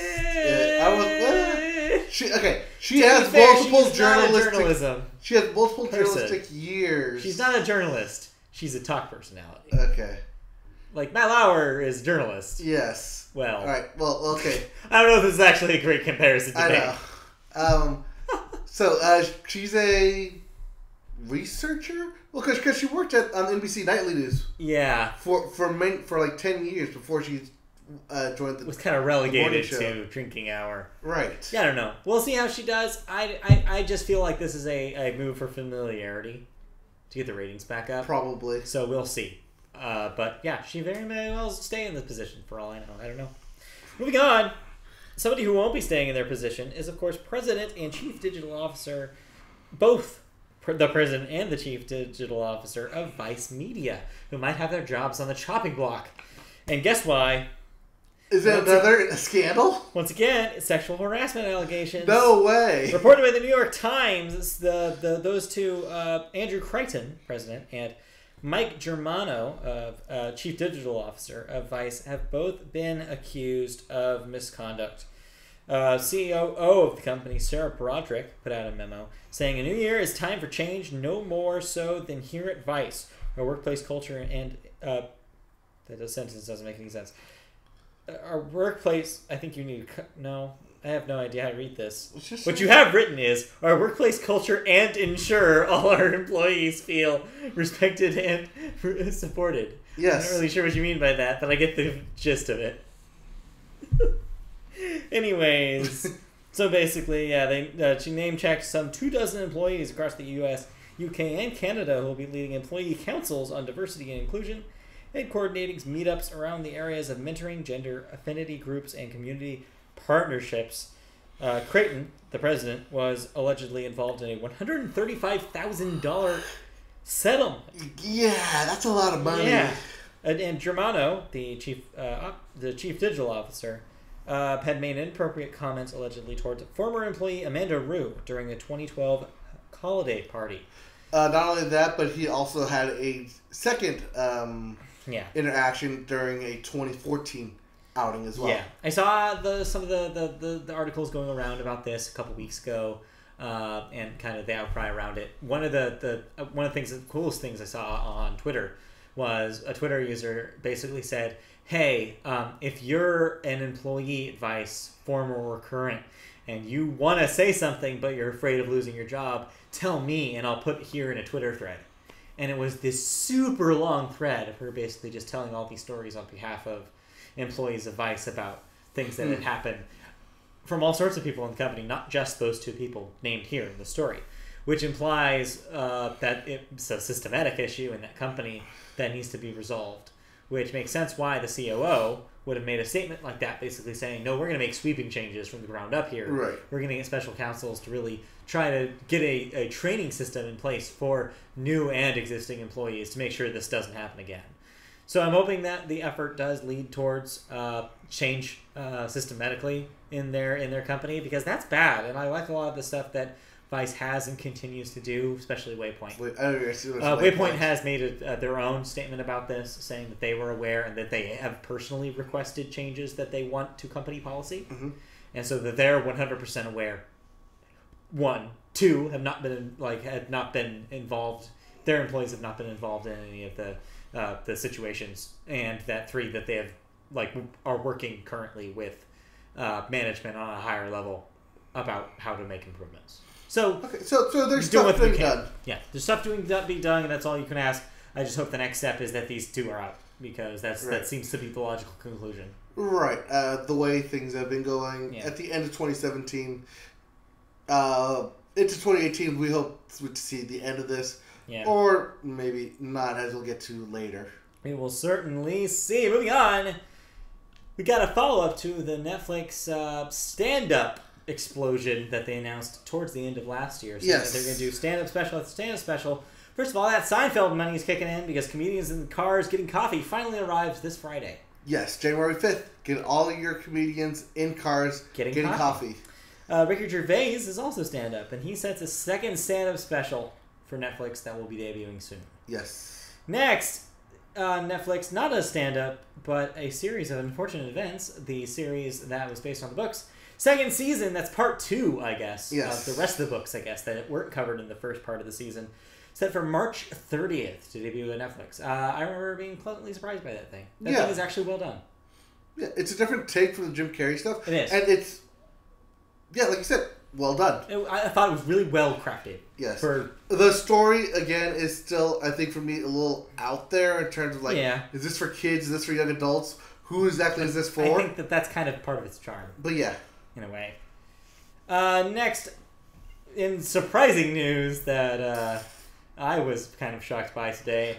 She has multiple journalistic. She has multiple journalistic years. She's not a journalist. She's a talk personality. Okay. Like Matt Lauer is a journalist. Yes. Well. All right. Well. Okay. I don't know if this is actually a great comparison to make. I know. So she's a researcher. Well, because she worked on NBC Nightly News. Yeah. For like 10 years before she joined the. Was kind of relegated to drinking hour. Right. Yeah, I don't know. We'll see how she does. I just feel like this is a move for familiarity to get the ratings back up. Probably. So we'll see. But yeah, she very may well stay in this position for all I know. I don't know. Moving on. Somebody who won't be staying in their position is, of course, President and Chief Digital Officer, both the President and the Chief Digital Officer of Vice Media, who might have their jobs on the chopping block. And guess why? Is it another scandal? Once again, it's sexual harassment allegations. No way. Reported by the New York Times, those two, Andrew Crichton, President, and Mike Germano, Chief Digital Officer of Vice, have both been accused of misconduct. CEO of the company, Sarah Broderick, put out a memo saying a new year is time for change, no more so than here at Vice. Our workplace culture and that sentence doesn't make any sense. our workplace. I think you need to. No, I have no idea how to read this. Just What you have written is our workplace culture and ensure all our employees feel respected and supported. Yes. I'm not really sure what you mean by that, but I get the gist of it. Anyways, so basically, yeah, she name-checked some 24 employees across the U.S., UK, and Canada who will be leading employee councils on diversity and inclusion and coordinating meetups around the areas of mentoring, gender affinity groups, and community partnerships. Creighton, the president, was allegedly involved in a $135,000 settlement. Yeah, that's a lot of money. Yeah, and Germano, the chief digital officer, had made inappropriate comments allegedly towards former employee Amanda Rue during a 2012 holiday party. Not only that, but he also had a second interaction during a 2014 outing as well. Yeah, I saw some of the articles going around about this a couple weeks ago, and kind of the outcry around it. One of the coolest things I saw on Twitter was a Twitter user basically said, "Hey, if you're an employee at Vice, former or current, and you want to say something but you're afraid of losing your job, tell me and I'll put it here in a Twitter thread." And it was this super long thread of her basically just telling all these stories on behalf of employees of Vice about things that had happened from all sorts of people in the company, not just those two people named here in the story, which implies that it's a systematic issue in that company that needs to be resolved, which makes sense why the COO would have made a statement like that, basically saying, no, we're going to make sweeping changes from the ground up here. Right. We're going to get special counsels to really try to get a training system in place for new and existing employees to make sure this doesn't happen again. So I'm hoping that the effort does lead towards change systematically in their company, because that's bad. And I like a lot of the stuff that Vice has and continues to do, especially Waypoint. Waypoint has made their own statement about this, saying that they were aware and that they have personally requested changes that they want to company policy, and so that they're 100% aware. 1, 2 have not been involved. Their employees have not been involved in any of the situations, and that 3 that they have are working currently with management on a higher level about how to make improvements. So there's stuff being done. Yeah, there's stuff being done, and that's all you can ask. I just hope the next step is that these 2 are out, because that seems to be the logical conclusion. Right. The way things have been going at the end of 2017, into 2018, we hope to see the end of this. Yeah. Or maybe not, as we'll get to later. We will certainly see. Moving on, we got a follow-up to the Netflix stand-up explosion that they announced towards the end of last year. So they're going to do stand-up special after stand-up special. First of all, that Seinfeld money is kicking in because comedians in cars getting coffee finally arrives this Friday. Yes, January 5th. Get all of your comedians in cars getting coffee. Ricky Gervais is also stand-up, and he sets a second stand-up special for Netflix that will be debuting soon. Yes. Next, Netflix, not a stand-up, but a series of unfortunate events. The series that was based on the books. Second season, that's part 2, I guess. Yes. Of the rest of the books, I guess, that weren't covered in the first part of the season. Set for March 30th to debut on Netflix. I remember being pleasantly surprised by that thing. That thing is actually well done. Yeah, it's a different take from the Jim Carrey stuff. It is. And it's, like you said, well done. I thought it was really well crafted. Yes. The story, again, is still, I think, for me, a little out there in terms of, is this for kids? Is this for young adults? Who exactly is this for? I think that's kind of part of its charm. But yeah. In a way. Next, in surprising news that I was kind of shocked by today,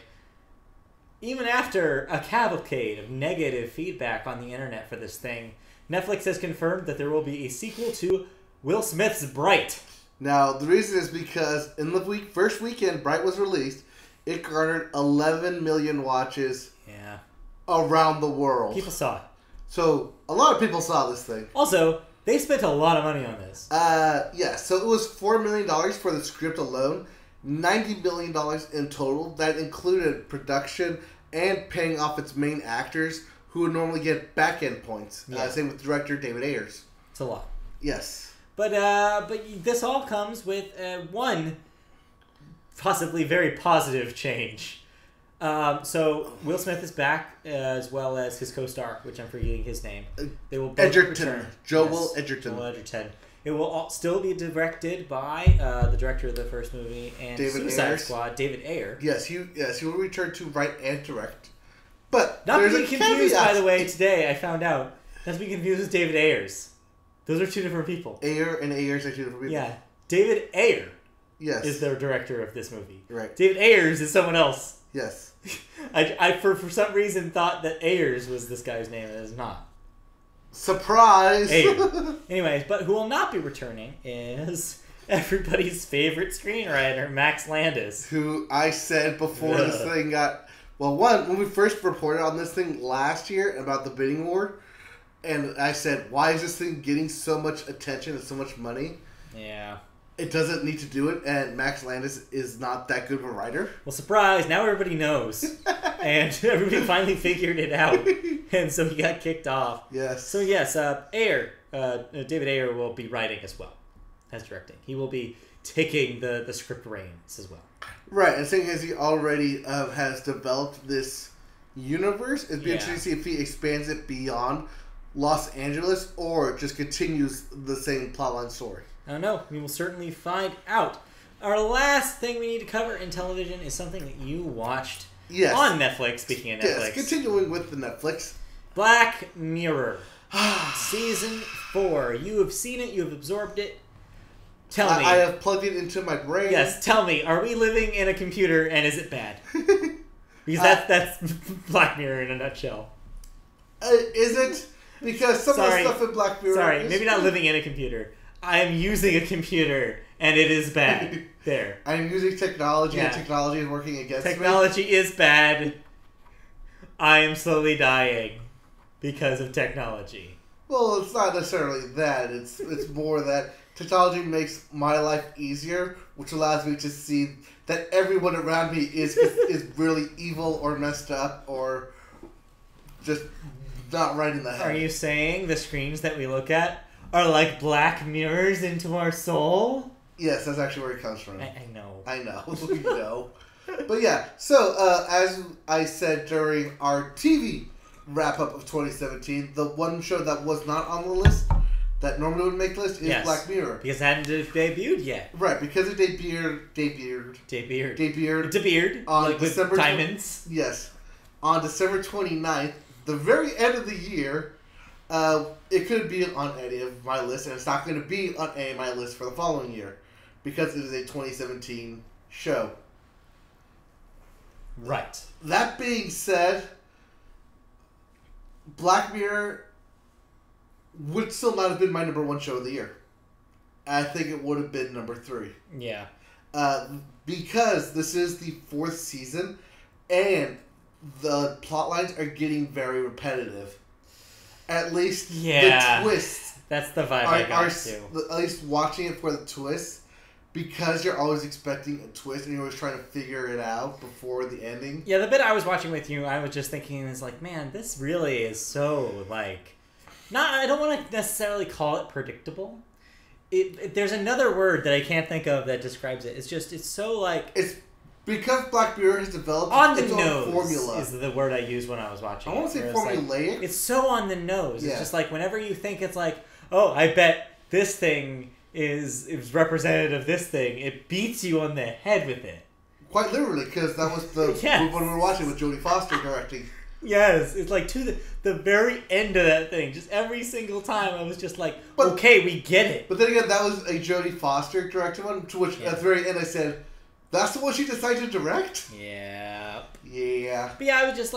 even after a cavalcade of negative feedback on the internet for this thing, Netflix has confirmed that there will be a sequel to Will Smith's Bright. Now, the reason is because in the first weekend Bright was released, it garnered 11 million watches around the world. People saw it. So, a lot of people saw this thing. Also, they spent a lot of money on this. So it was $4 million for the script alone, $90 million in total. That included production and paying off its main actors, who would normally get back-end points. Same with director David Ayers. It's a lot. Yes. But this all comes with one possibly very positive change. So Will Smith is back, as well as his co-star, which I'm forgetting his name. They will both Edgerton. return. Joel Edgerton. Joel Edgerton. It will still be directed by the director of the first movie and David Suicide Ayers. Squad, David Ayer. Yes, he will return to write and direct. But Not to there's be a confused, caveat. by the way, today I found out. Not to be confused with David Ayers. Those are two different people. Ayer and Ayers are two different people. Yeah. David Ayer Yes. is the director of this movie. Right. David Ayers is someone else. Yes. I for some reason thought that Ayers was this guy's name, and it is not. Surprise! Ayer. Anyways, but who will not be returning is everybody's favorite screenwriter, Max Landis. Who I said before this thing got... Well, when we first reported on this thing last year about the bidding war, and I said, why is this thing getting so much attention and so much money? Yeah. It doesn't need to do it, and Max Landis is not that good of a writer. Well, surprise! Now everybody knows, and everybody finally figured it out, and so he got kicked off. Yes. So yes, Ayer, David Ayer will be writing as well as directing. He will be taking the script reins as well. Right, and seeing as he already has developed this universe, it'd be interesting to see if he expands it beyond Los Angeles or just continues the same plotline story. I don't know. We will certainly find out. Our last thing we need to cover in television is something that you watched on Netflix, speaking of Netflix. Yes, continuing with the Netflix. Black Mirror. Season 4. You have seen it. You have absorbed it. Tell me. I have plugged it into my brain. Yes, tell me. Are we living in a computer and is it bad? Because that's Black Mirror in a nutshell. Is it? Because some of the stuff in Black Mirror... Sorry, maybe not living in a computer. I am using a computer, and it is bad. There. I'm using technology, and technology is working against me. Technology is bad. I am slowly dying because of technology. Well, it's not necessarily that. It's more that technology makes my life easier, which allows me to see that everyone around me is really evil or messed up or just not right in the head. Are you saying the screens that we look at are like black mirrors into our soul? Yes, that's actually where it comes from. I know. I know. You know. But yeah, so as I said during our TV wrap-up of 2017, the one show that was not on the list, that normally would make the list, is Black Mirror. Because it hadn't debuted yet. Right, because it debuted on like December... with diamonds. Yes. On December 29th, the very end of the year, it could be on any of my lists, and it's not going to be on any of my lists for the following year, because it is a 2017 show. Right. That being said, Black Mirror would still not have been my number one show of the year. I think it would have been number 3. Yeah. Because this is the 4th season, and the plot lines are getting very repetitive. At least the twists. That's the vibe I got too. At least watching it for the twists, because you're always expecting a twist and you're always trying to figure it out before the ending. Yeah, the bit I was watching with you, I was just thinking, is like, man, this really is so, like... I don't want to necessarily call it predictable. There's another word that I can't think of that describes it. It's so, like... It's because Black Mirror has developed its own formula. Is the word I used when I was watching I want to say formulaic. It's so on the nose. Yeah. It's just like whenever you think it's like, oh, I bet this thing is representative of this thing, it beats you on the head with it. Quite literally, because that was the when we were watching with Jodie Foster directing. Yes, it's like to the very end of that thing. Just every single time I was just like, okay, we get it. But then again, that was a Jodie Foster directed one, to which at the very end I said, that's the one she decided to direct? Yeah. Yeah. But yeah, I was just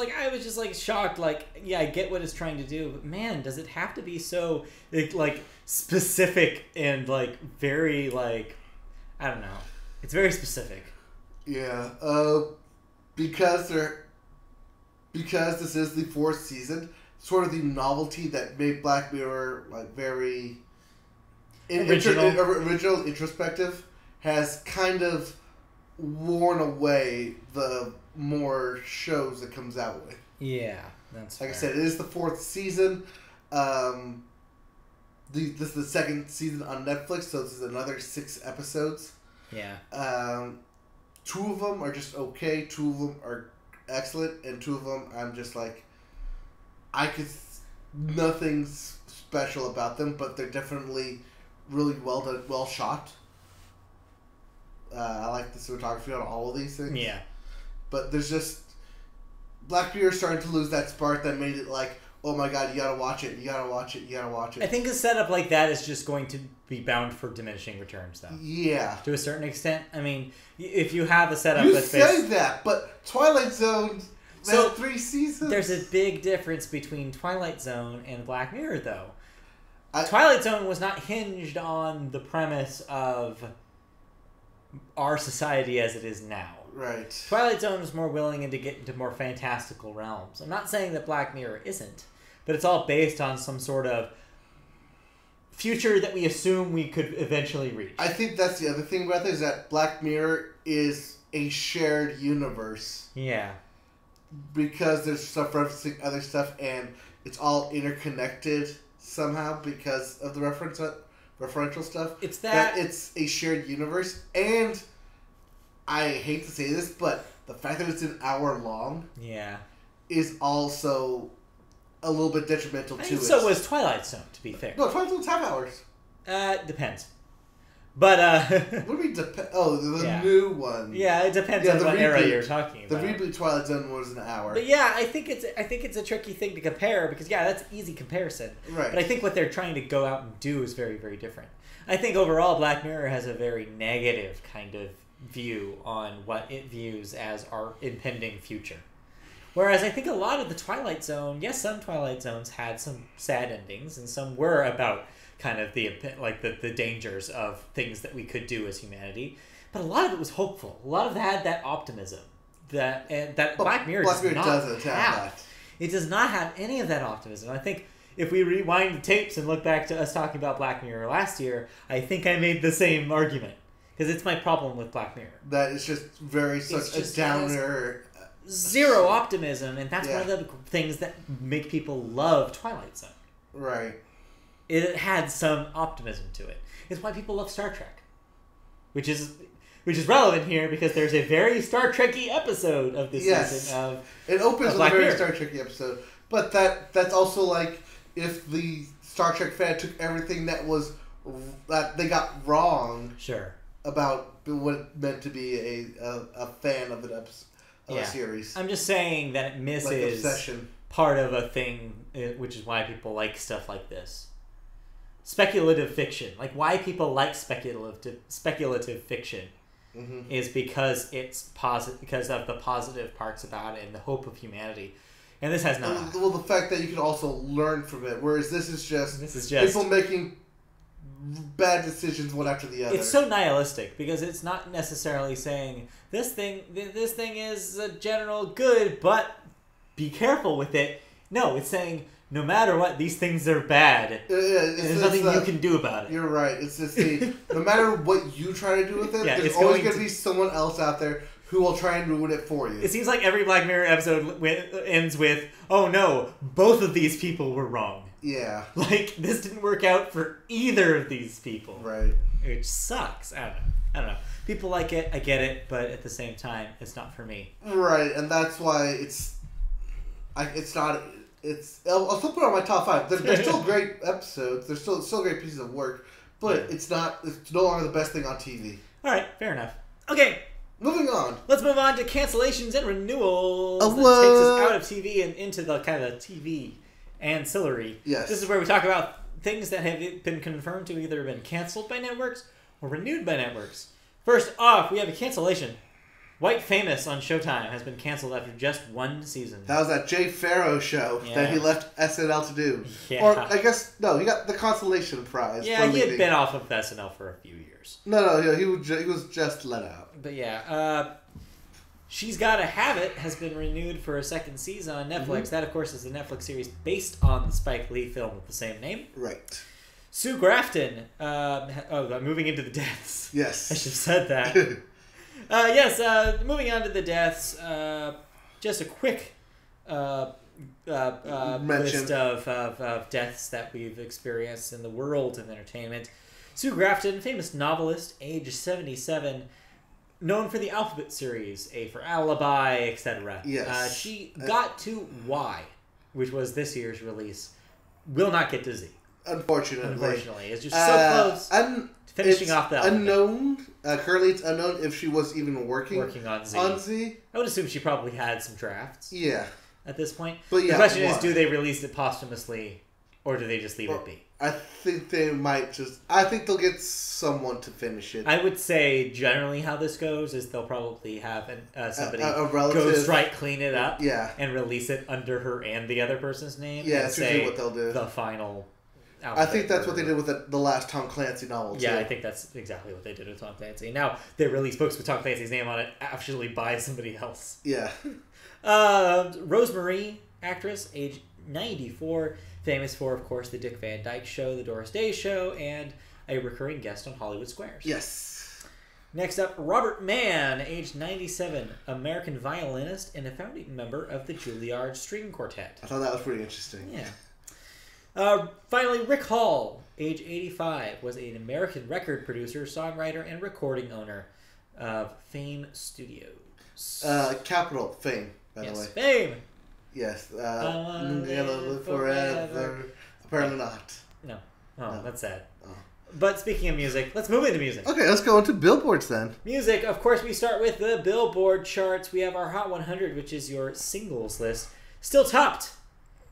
like shocked. Like, yeah, I get what it's trying to do, but man, does it have to be so like specific and like very like, I don't know. It's very specific. Yeah. Because this is the 4th season, sort of the novelty that made Black Mirror like very original, introspective, has kind of worn away the more shows it comes out with. Yeah, that's like fair. I said, it is the 4th season. This is the 2nd season on Netflix, so this is another 6 episodes. Yeah. 2 of them are just okay. 2 of them are excellent, and 2 of them I'm just like, nothing's special about them, but they're definitely really well done, well shot. I like the cinematography on all of these things. Yeah. But there's just... Black Mirror starting to lose that spark that made it like, oh my god, you gotta watch it, you gotta watch it, you gotta watch it. I think a setup like that is just going to be bound for diminishing returns, though. Yeah. To a certain extent. I mean, if you have a setup that's say that, but Twilight Zone... So 3 seasons. There's a big difference between Twilight Zone and Black Mirror, though. Twilight Zone was not hinged on the premise of our society as it is now. Right. Twilight Zone was more willing to get into more fantastical realms. I'm not saying that Black Mirror isn't, but it's all based on some sort of future that we assume we could eventually reach. I think that's the other thing about this, is that Black Mirror is a shared universe. Yeah. Because there's stuff referencing other stuff, and it's all interconnected somehow because of the referential stuff. It's that it's a shared universe, and I hate to say this, but the fact that it's an hour long, is also a little bit detrimental to it. So was Twilight Zone, to be fair. No, Twilight Zone's half hours. Depends. But, what do we the new one. Yeah, it depends on what era you're talking about. The reboot Twilight Zone was an hour. But yeah, I think it's a tricky thing to compare because that's easy comparison. Right. But I think what they're trying to go out and do is very, very different. I think overall Black Mirror has a very negative kind of view on what it views as our impending future. Whereas I think a lot of the Twilight Zone, yes, some Twilight Zones had some sad endings and some were about kind of the dangers of things that we could do as humanity, but a lot of it was hopeful. A lot of it had that optimism that Black Mirror doesn't have that. It does not have any of that optimism. I think if we rewind the tapes and look back to us talking about Black Mirror last year, I think I made the same argument because it's my problem with Black Mirror. That it's just such a downer. Zero optimism, and that's one of the things that make people love Twilight Zone. Right. It had some optimism to it. It's why people love Star Trek, which is relevant here because there's a very Star Trek-y episode of this season of it opens with Black a very Mirror. Star Trek-y episode, but that's also like if the Star Trek fan took everything that they got wrong, about what it meant to be a fan of a series. I'm just saying that it misses part of a thing, which is why people like stuff like this. Speculative fiction, like why people like speculative fiction, is because it's because of the positive parts about it and the hope of humanity, and this has not. Well, the fact that you can also learn from it, whereas this is just people making bad decisions one after the other. It's so nihilistic because it's not necessarily saying this thing is a general good, but be careful with it. No, it's saying no matter what, these things are bad. There's nothing you can do about it. You're right. It's just no matter what you try to do with it, there's always going to be someone else out there who will try and ruin it for you. It seems like every Black Mirror episode ends with, oh no, both of these people were wrong. Yeah. Like, this didn't work out for either of these people. Right. Which sucks. I don't know. People like it, I get it, but at the same time, it's not for me. Right, and that's why I'll still put it on my top 5. They're still great episodes. They're still great pieces of work, but it's no longer the best thing on TV. All right, fair enough. Okay. Moving on. Let's move on to cancellations and renewals. That takes us out of TV and into the kind of TV ancillary. Yes. This is where we talk about things that have been confirmed to either been canceled by networks or renewed by networks. First off, we have a cancellation. White Famous on Showtime has been canceled after just 1 season. That was that Jay Farrow show that he left SNL to do. Yeah. Or, I guess, no, he got the consolation prize. Yeah, he had been off of SNL for a few years. No, he was just let out. But yeah, She's Gotta Have It has been renewed for a 2nd season on Netflix. Mm-hmm. That, of course, is a Netflix series based on the Spike Lee film with the same name. Right. Sue Grafton. Moving into the deaths. Yes. I should have said that. Yes, moving on to the deaths. Just a quick list of deaths that we've experienced in the world of entertainment. Sue Grafton, famous novelist, age 77, known for the Alphabet series, A for Alibi, etc. Yes. She got to Y, which was this year's release. Will not get to Z. Unfortunately. It's just so close to finishing off the alphabet. Unknown. Currently, it's unknown if she was even working on Z. I would assume she probably had some drafts. Yeah. At this point. But yeah, the question is, do they release it posthumously, or do they just leave it be? I think they might just... I think they'll get someone to finish it. I would say generally how this goes is they'll probably have somebody a relative, ghostwrite clean it up and release it under her and the other person's name. Yeah, that's usually what they'll do. The final... I think that's what they did with the last Tom Clancy novel, too. Yeah, I think that's exactly what they did with Tom Clancy. Now, they release books with Tom Clancy's name on it actually by somebody else. Yeah. Rosemary, actress, age 94, famous for, of course, The Dick Van Dyke Show, The Doris Day Show, and a recurring guest on Hollywood Squares. Yes. Next up, Robert Mann, age 97, American violinist and a founding member of the Juilliard String Quartet. I thought that was pretty interesting. Yeah. Finally, Rick Hall, age 85, was an American record producer, songwriter, and recording owner of Fame Studios. Capital Fame, by the way. Fame! Yes. Live forever. Apparently not. No. Oh, that's sad. Oh. But speaking of music, let's move into music. Okay, let's go into Billboards then. Music, of course, we start with the Billboard charts. We have our Hot 100, which is your singles list. Still topped.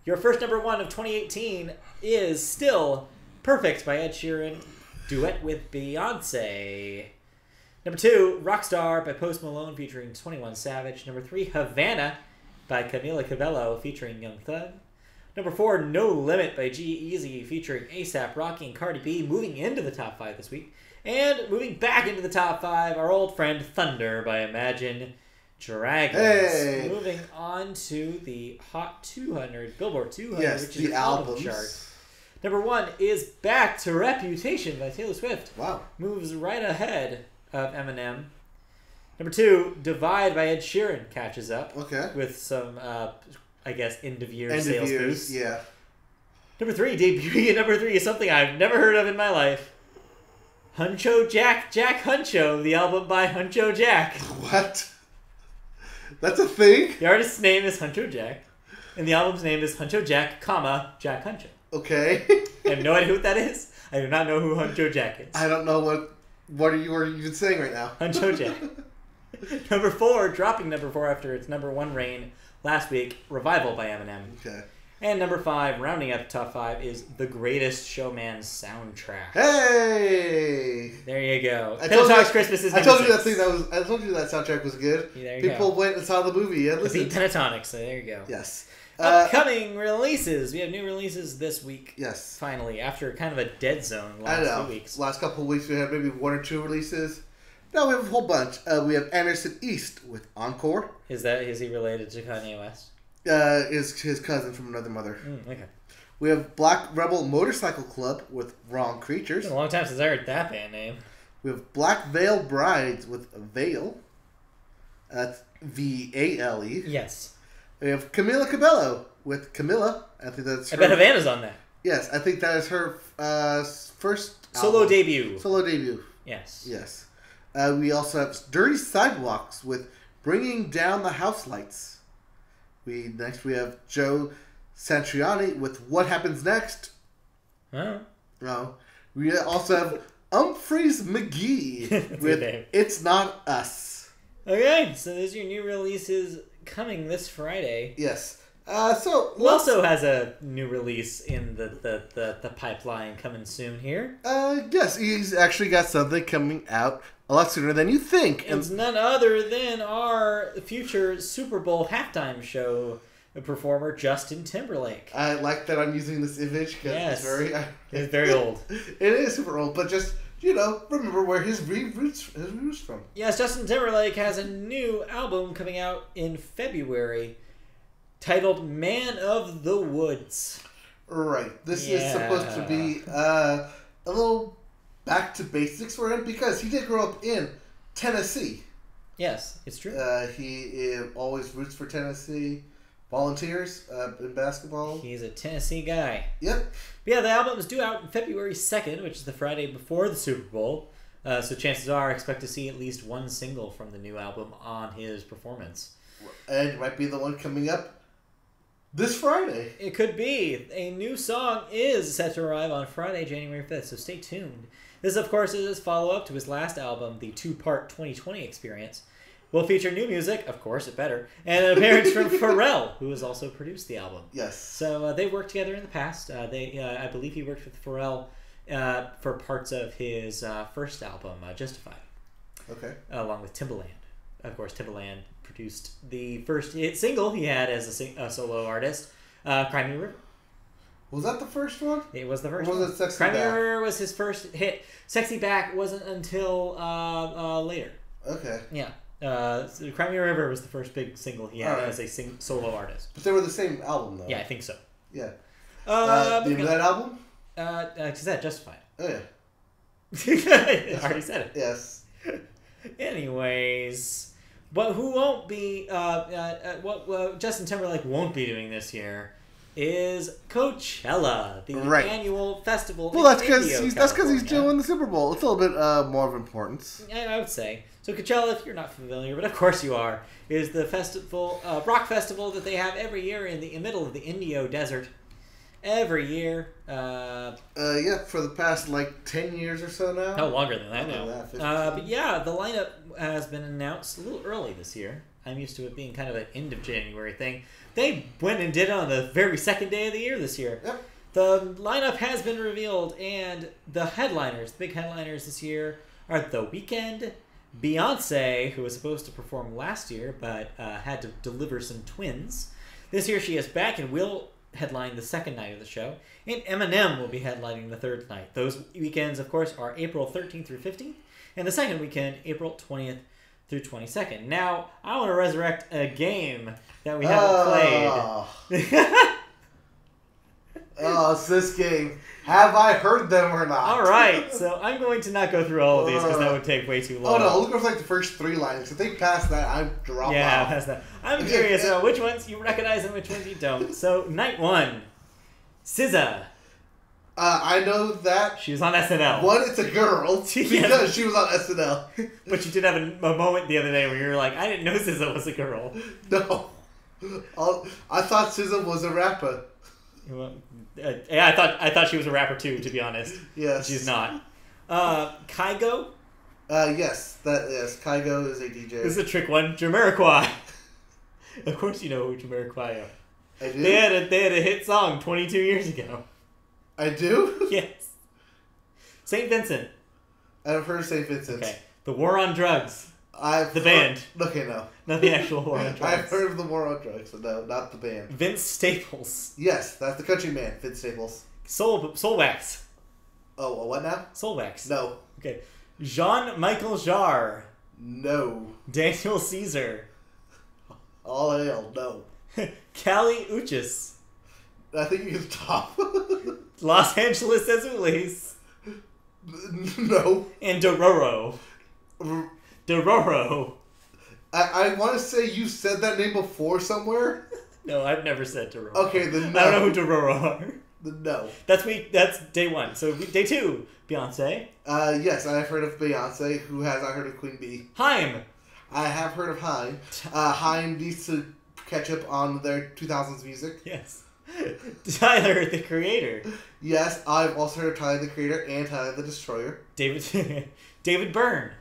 Your first number one of 2018 is still Perfect by Ed Sheeran, duet with Beyonce. Number 2, Rockstar by Post Malone featuring 21 Savage. Number 3, Havana by Camila Cabello featuring Young Thug. Number 4, No Limit by G-Eazy featuring A$AP Rocky and Cardi B, moving into the top 5 this week. And moving back into the top 5, our old friend Thunder by Imagine Dragons. Hey. Moving on to the Hot 200, Billboard 200, yes, which is the album chart. Number 1 is Back to Reputation by Taylor Swift. Wow. Moves right ahead of Eminem. Number 2, Divide by Ed Sheeran catches up. Okay. With some, I guess, end-of-year sales boost. Yeah. Number 3, debuting at number 3 is something I've never heard of in my life. Huncho Jack Huncho, the album by Huncho Jack. What? That's a thing? The artist's name is Huncho Jack, and the album's name is Huncho Jack, Jack Huncho. Okay. I have no idea what that is. I do not know who Huncho Jack is. I don't know what are you even saying right now. Huncho Jack. Number 4, dropping number 4 after its number 1 reign last week, Revival by Eminem. Okay. And number 5, rounding up top 5, is The Greatest Showman soundtrack. Hey! There you go. I told you that soundtrack was good. People went and saw the movie and listened. Beat Pentatonic, so there you go. Yes. Upcoming releases. We have new releases this week. Yes. Finally, after kind of a dead zone last 2 weeks. Last couple of weeks we had maybe 1 or 2 releases. Now we have a whole bunch. We have Anderson East with Encore. Is he related to Kanye West? Is his cousin from another mother. Okay. We have Black Rebel Motorcycle Club with Wrong Creatures. It's been a long time since I heard that band name. We have Black Veil Brides with Veil. That's V-A-L-E. Yes. We have Camila Cabello with Camilla. I think that's her. I bet Havana's on that. Yes, I think that is her first solo debut. Solo debut. Yes. Yes. We also have Dirty Sidewalks with Bringing Down the House Lights. Next we have Joe Satriani with What Happens Next. Oh. No. We also have Humphreys McGee with It's Not Us. Okay, so there's your new releases coming this Friday. Yes. Who also has a new release in the pipeline coming soon here? Yes, he's actually got something coming out a lot sooner than you think. It's none other than our future Super Bowl halftime show performer, Justin Timberlake. I like that I'm using this image because it's very old. It is super old, but just, remember where his roots from. Yes, Justin Timberlake has a new album coming out in February titled Man of the Woods. Right. This is supposed to be a little back to basics for him because he did grow up in Tennessee. Yes, it's true. He always roots for Tennessee. Volunteers in basketball. He's a Tennessee guy. Yep. But yeah, the album is due out on February 2nd, which is the Friday before the Super Bowl. So chances are, expect to see at least one single from the new album on his performance. And it might be the one coming up this Friday. It could be. A new song is set to arrive on Friday, January 5th, so stay tuned. This, of course, is his follow-up to his last album, the two-part 2020 experience. Will feature new music, of course, it better, and an appearance from Pharrell, who has also produced the album. Yes. So they worked together in the past. I believe he worked with Pharrell for parts of his first album, Justified. Okay. Along with Timbaland. Of course, Timbaland produced the first hit single he had as a solo artist, Cry Me a River. Was that the first one? It was the first or was one. it Sexy Cry Me a Back? River was his first hit. Sexy Back wasn't until later. Okay. Yeah. So Cry Me a River was the first big single he had Alright. as a solo artist. But they were the same album, though. Yeah, I think so. Yeah. Moving Name of on. that album? Is that Justified? Oh, yeah. I already said it. Yes. Anyways, but who won't be? What Justin Timberlake won't be doing this year is Coachella, the Right. annual festival. Well, in that's because Indio, he's California. doing the Super Bowl. It's a little bit more of importance. I would say. So Coachella, if you're not familiar, but of course you are, is the festival, rock festival that they have every year in the middle of the Indio Desert. Every year. Yeah, for the past, 10 years or so now. No, longer than that Longer now. than that, 15. But yeah, the lineup has been announced a little early this year. I'm used to it being kind of an end of January thing. They went and did it on the very second day of the year this year. Yep. The lineup has been revealed, and the headliners, the big headliners this year, are The Weeknd, Beyonce, who was supposed to perform last year but had to deliver some twins. This year she is back and will headline the second night of the show, and Eminem will be headlining the third night. Those weekends, of course, are April 13th through 15th, and the second weekend, April 20th through 22nd. Now, I want to resurrect a game that we haven't played. Oh, it's this game. Have I heard them or not? All right, so I'm going to not go through all of these because that would take way too long. Oh, no. Look for the first 3 lines. If they pass that, I'm dropping off. That's that. I'm curious about which ones you recognize and which ones you don't. So, night 1, SZA. I know that. She was on SNL. One, it's a girl because she was on SNL. But you did have a moment the other day where you were like, I didn't know SZA was a girl. No. I thought SZA was a rapper. Yeah, I thought she was a rapper too, to be honest. Yes. She's not. Kygo? Yes. Kygo is a DJ. This is a trick one. Jamiroquai. Of course you know who Jamiroquai are. I do? They had a hit song 22 years ago. I do? Yes. St. Vincent. I've heard of St. Vincent. Okay. The War on Drugs. The band. Okay, no. Not the actual War on Drugs. I've heard of the War on Drugs, but no, not the band. Vince Staples. Yes, that's the country man, Vince Staples. Soulwax. Oh, what now? Soulwax. No. Okay. Jean-Michael Jarre. No. Daniel Caesar. All hail, no. Kali Uchis. I think you can stop. Los Angeles Azules. No. And Dororo. Dororo. I want to say you said that name before somewhere. No, I've never said Dororo. Okay, then no. I don't know who Dororo are. No. That's day 1. So day 2, Beyonce. Yes, I have heard of Beyonce. Who has I heard of Queen Bee? Haim. I have heard of Haim. Haim needs to catch up on their 2000s music. Yes. Tyler, the Creator. Yes, I've also heard of Tyler, the Creator, and Tyler, the Destroyer. David Byrne.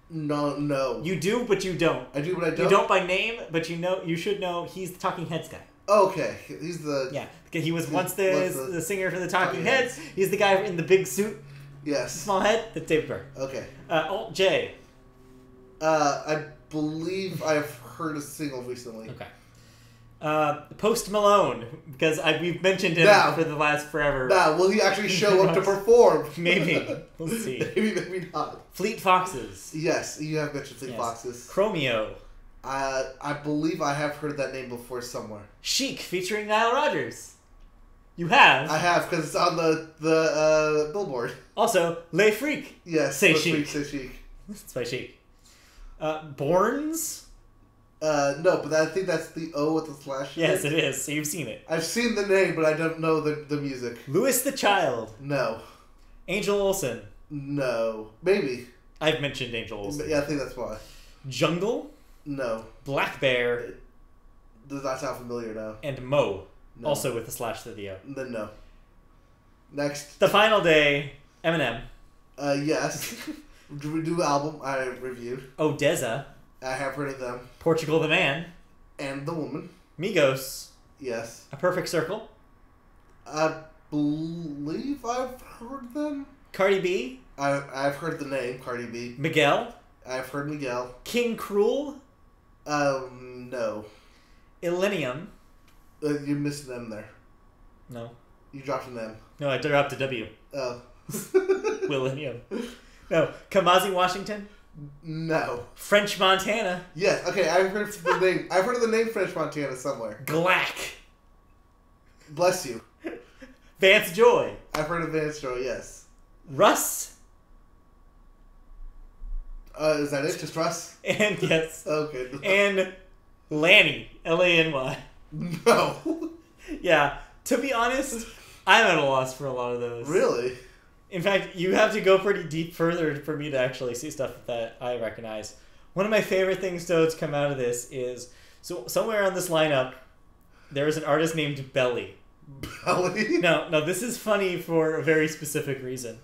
No. You do, but you don't. I do, but I don't. You don't by name, but you should know he's the Talking Heads guy. Okay, he's the... Yeah, because he was once the singer for the Talking Heads. He's the guy in the big suit, Yes. small head. That's David Byrne. Okay. Alt J. I believe I've heard a single recently. Okay. Post Malone, because we've mentioned him for the last forever. Now, will he actually show up to perform? Maybe. We'll see. Maybe not. Fleet Foxes. Yes, you have mentioned Fleet Foxes. Chromeo. I believe I have heard that name before somewhere. Chic featuring Nile Rodgers. You have. I have, because it's on the billboard. Also, Les Freaks. Yes. Say Les Chic. Freaks, Say Chic. That's by Chic. Borns. No, but I think that's the O with the slash. Yes, it is. So you've seen it. I've seen the name, but I don't know the music. Louis the Child. No. Angel Olsen. No. Maybe. I've mentioned Angel Olsen. Yeah, I think that's why. Jungle, No. Black Bear, Does not sound familiar now. and Mo. No. Also with a slash through the O. Then no. Next. The Final Day, Eminem. Yes. Do we do album I reviewed? Odessa, I have heard of them. Portugal the Man, And the woman. Migos, Yes. A Perfect Circle, I believe I've heard them. Cardi B, I've heard the name Cardi B. Miguel, I've heard Miguel. King Cruel, No. Illenium. You're missing them there. No. You dropped an M. No, I dropped a W. Oh. Willenium. No. Kamasi Washington, No. French Montana, Yes. Okay. I've heard the name. I've heard of the name French Montana somewhere. Glack, Bless you. Vance Joy, I've heard of Vance Joy. Yes. Russ, Is that it? Just Russ? and yes, Okay. and Lanny, Lany. No. Yeah, to be honest, I'm at a loss for a lot of those. Really? In fact, you have to go pretty deep further for me to actually see stuff that I recognize. One of my favorite things, though, to come out of this is, so somewhere on this lineup, there is an artist named Belly. Belly? No, this is funny for a very specific reason.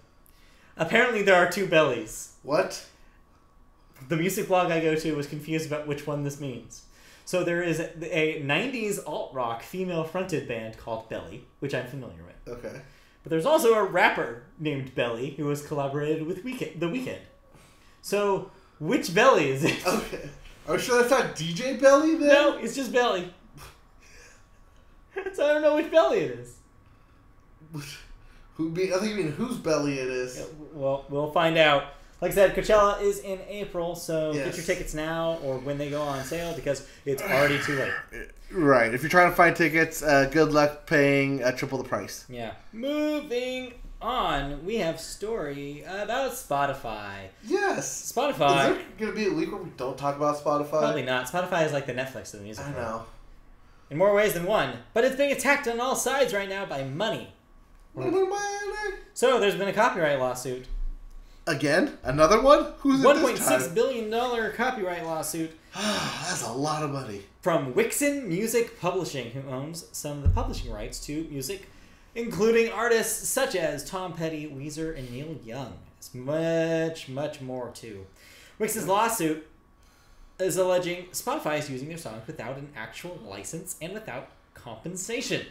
Apparently there are two Bellies. What? The music blog I go to was confused about which one this means. So there is a 90s alt-rock female-fronted band called Belly, which I'm familiar with. Okay. But there's also a rapper named Belly who has collaborated with The Weeknd. So, which Belly is it? Okay. Are you sure that's not DJ Belly then? No, it's just Belly. So I don't know which Belly it is. I think you mean whose belly it is. Yeah, well, we'll find out. Like I said, Coachella is in April, so Yes. get your tickets now or when they go on sale because it's already too late. Right. If you're trying to find tickets, good luck paying triple the price. Yeah. Moving on, we have story about Spotify. Yes. Spotify. Is there going to be a week where we don't talk about Spotify? Probably not. Spotify is like the Netflix of the music I world. know. In more ways than one. But it's being attacked on all sides right now by money. So there's been a copyright lawsuit. Again? Another one? Who's it this time? $1.6 billion copyright lawsuit That's a lot of money. from Wixen Music Publishing, who owns some of the publishing rights to music, including artists such as Tom Petty, Weezer, and Neil Young. There's much, much more, too. Wixen's lawsuit is alleging Spotify is using their songs without an actual license and without compensation.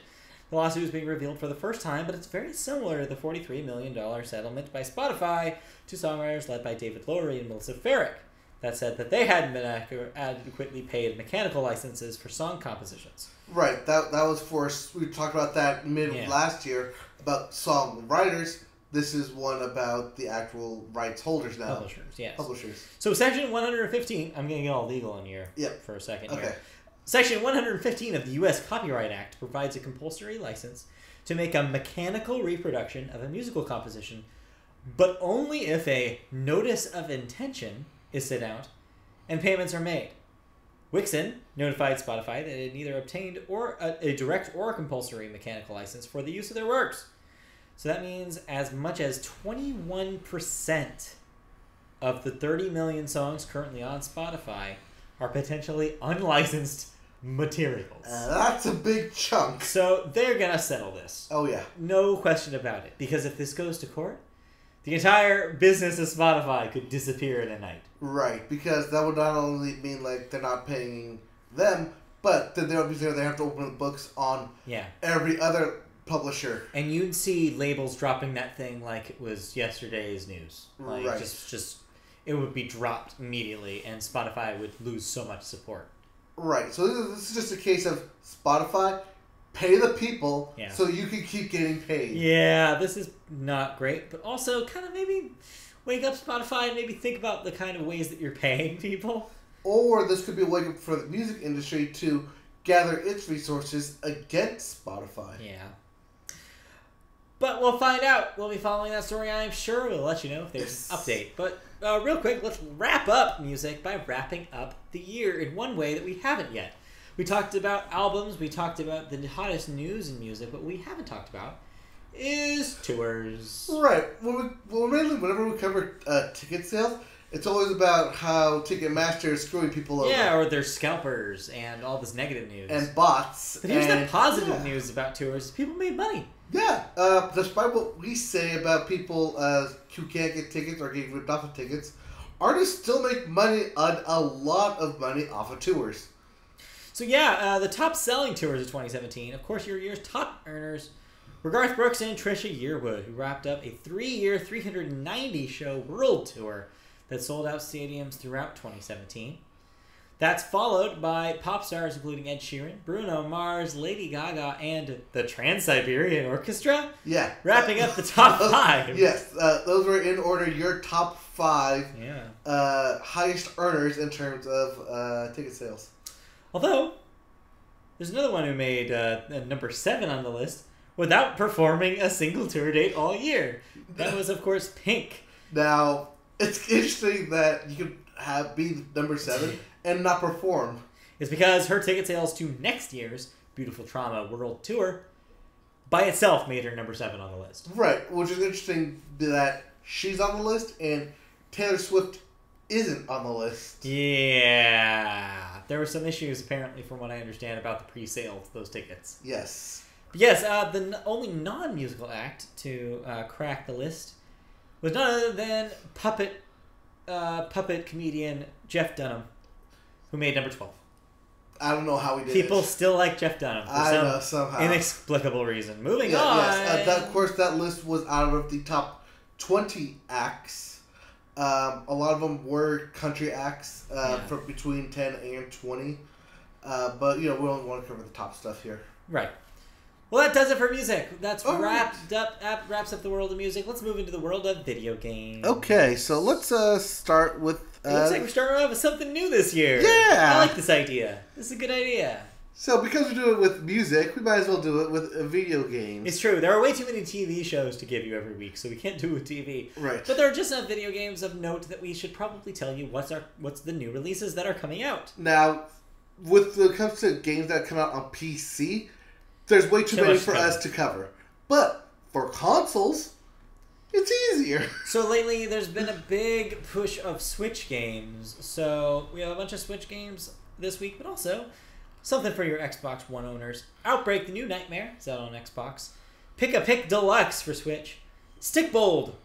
The lawsuit is being revealed for the first time, but it's very similar to the $43 million settlement by Spotify to songwriters led by David Lowery and Melissa Farrick that said that they hadn't been adequately paid mechanical licenses for song compositions. Right. That was for... We talked about that mid last year about songwriters. This is one about the actual rights holders now. Publishers, yes. Publishers. So Section 115, I'm going to get all legal in here for a second here. Section 115 of the U.S. Copyright Act provides a compulsory license to make a mechanical reproduction of a musical composition, but only if a notice of intention is sent out and payments are made. Wixen notified Spotify that it had neither obtained or a direct or compulsory mechanical license for the use of their works. So that means as much as 21% of the 30 million songs currently on Spotify are potentially unlicensed materials. That's a big chunk. So they're going to settle this. Oh, yeah. No question about it. Because if this goes to court, the entire business of Spotify could disappear in a night. Right, because that would not only mean like they're not paying them, but then they have to open the books on every other publisher. And you'd see labels dropping that thing like it was yesterday's news. Like just it would be dropped immediately, and Spotify would lose so much support. Right. So this is just a case of Spotify pay the people so you can keep getting paid. Yeah, this is not great, but also kind of maybe wake up Spotify and maybe think about the kind of ways that you're paying people. Or this could be a wake up for the music industry to gather its resources against Spotify. Yeah. But we'll find out. We'll be following that story, I'm sure. We'll let you know if there's an update. But real quick, let's wrap up music by wrapping up the year in one way that we haven't yet. We talked about albums, we talked about the hottest news in music, but we haven't talked about is tours. Right. Mainly whenever we cover ticket sales, it's always about how Ticketmaster is screwing people over. Yeah, or they're scalpers and all this negative news. And bots. But here's the positive news about tours. People made money. Yeah. Despite what we say about people who can't get tickets or getting ripped off of tickets, artists still make money, a lot of money off of tours. So yeah, the top selling tours of 2017, of course your year's top earners were Garth Brooks and Trisha Yearwood, who wrapped up a 3-year, 390-show world tour that sold out stadiums throughout 2017. That's followed by pop stars including Ed Sheeran, Bruno Mars, Lady Gaga, and the Trans-Siberian Orchestra. Yeah. Wrapping up the top 5. Yes, those were in order your top 5 highest earners in terms of ticket sales. Although, there's another one who made number 7 on the list without performing a single tour date all year. That was, of course, Pink. Now, it's interesting that you could be number 7 and not perform. It's because her ticket sales to next year's Beautiful Trauma World Tour by itself made her number 7 on the list. Right, which is interesting that she's on the list and Taylor Swift isn't on the list. Yeah. There were some issues, apparently, from what I understand, about the pre-sale of those tickets. Yes. But yes, the only non-musical act to crack the list was none other than puppet comedian Jeff Dunham, who made number 12. I don't know how he did People it. still like Jeff Dunham for somehow. Inexplicable reason. Moving on. Yes, of course, that list was out of the top 20 acts. A lot of them were country acts from between 10 and 20. But, we only want to cover the top stuff here. Right. Well, that does it for music. That's wraps up the world of music. Let's move into the world of video games. Okay, so let's start with... It looks like we're starting off with something new this year. Yeah! I like this idea. This is a good idea. So, because we do it with music, we might as well do it with video games. It's true. There are way too many TV shows to give you every week, so we can't do it with TV. Right. But there are just enough video games of note that we should probably tell you what's the new releases that are coming out. Now, when it comes to games that come out on PC, there's way too many for us to cover. But for consoles, it's easier. So lately, there's been a big push of Switch games. So we have a bunch of Switch games this week, but also something for your Xbox One owners. Outbreak: The New Nightmare is out on Xbox. Pick-a-Pick Deluxe for Switch. Stickbold! !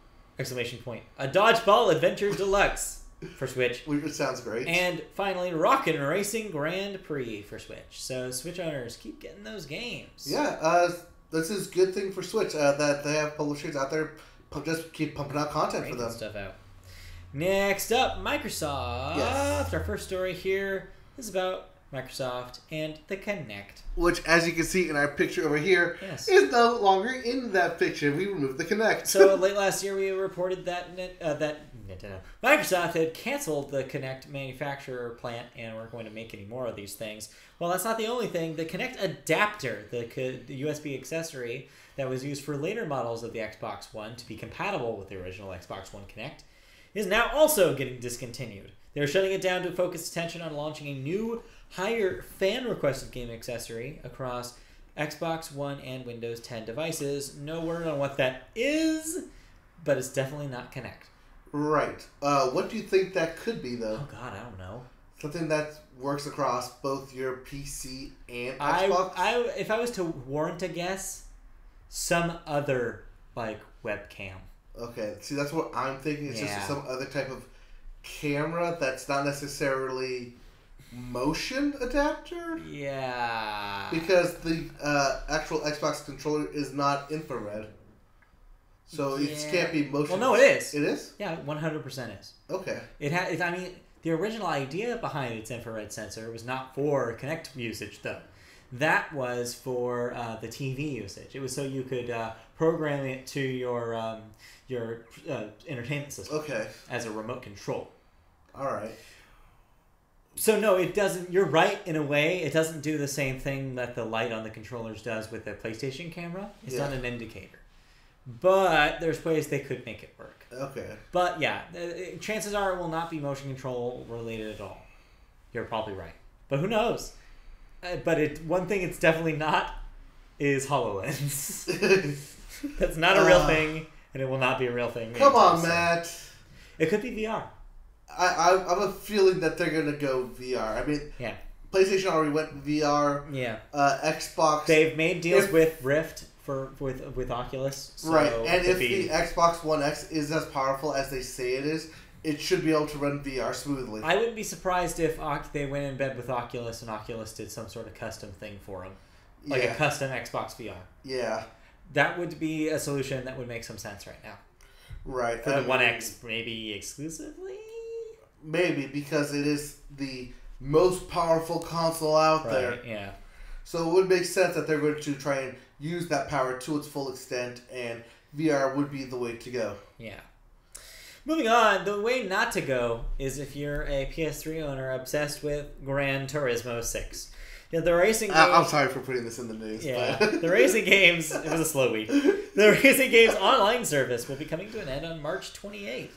A Dodgeball Adventure Deluxe for Switch. Which sounds great. And finally, Rockin' Racing Grand Prix for Switch. So Switch owners, keep getting those games. Yeah, this is a good thing for Switch that they have publishers out there just keep pumping out content for them. Stuff out. Next up, Microsoft. Yes. Our first story here is about Microsoft and the Kinect. Which, as you can see in our picture over here, is no longer in that picture. We removed the Kinect. So late last year, we reported that Microsoft had canceled the Kinect manufacturer plant and weren't going to make any more of these things. Well, that's not the only thing. The Kinect adapter, the USB accessory that was used for later models of the Xbox One to be compatible with the original Xbox One Kinect, is now also getting discontinued. They're shutting it down to focus attention on launching a new, higher fan-requested game accessory across Xbox One and Windows 10 devices. No word on what that is, but it's definitely not Kinect. Right. What do you think that could be, though? Oh, God, I don't know. Something that works across both your PC and Xbox? If I was to warrant a guess, some other, webcam. Okay, see, that's what I'm thinking. It's just some other type of camera that's not necessarily motion adapter? Yeah. Because the actual Xbox controller is not infrared. So it can't be motion. Well, no, it is. It is? Yeah, 100% is. Okay. The original idea behind its infrared sensor was not for Kinect usage, though. That was for the TV usage. It was so you could program it to your entertainment system. Okay. As a remote control. All right. So no, it doesn't. You're right in a way. It doesn't do the same thing that the light on the controllers does with the PlayStation camera. It's not an indicator. But there's ways they could make it work. Okay. But yeah, chances are it will not be motion control related at all. You're probably right. But who knows? But one thing it's definitely not is HoloLens. That's not a real thing, and it will not be a real thing. Come on, Matt. It could be VR. I have a feeling that they're gonna go VR. I mean, yeah. PlayStation already went VR. Yeah. Xbox. They've made deals with Rift with Oculus. So right, and if the Xbox One X is as powerful as they say it is, it should be able to run VR smoothly. I wouldn't be surprised if they went in bed with Oculus and Oculus did some sort of custom thing for them. Like a custom Xbox VR. Yeah. That would be a solution that would make some sense right now. Right. For the One X, maybe exclusively? Maybe, because it is the most powerful console out there. Yeah. So it would make sense that they're going to try and use that power to its full extent, and VR would be the way to go. Yeah. Moving on, the way not to go is if you're a PS3 owner obsessed with Gran Turismo 6. Yeah, the racing game... I'm sorry for putting this in the news. Yeah, but... the racing games... It was a slow week. The racing games online service will be coming to an end on March 28th.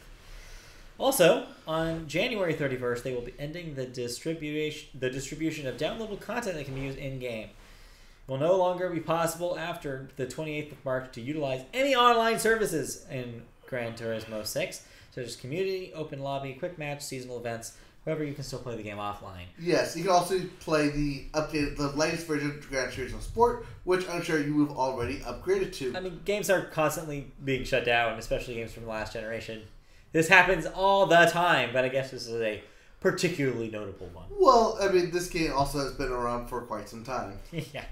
Also, on January 31st, they will be ending the distribution of downloadable content that can be used in-game. It will no longer be possible after the 28th of March to utilize any online services in Gran Turismo 6, such as community, open lobby, quick match, seasonal events. However, you can still play the game offline. Yes, you can also play the latest version of Gran Turismo Sport, which I'm sure you have already upgraded to. I mean, games are constantly being shut down, especially games from the last generation. This happens all the time, but I guess this is a particularly notable one. Well, I mean, this game also has been around for quite some time. Yeah.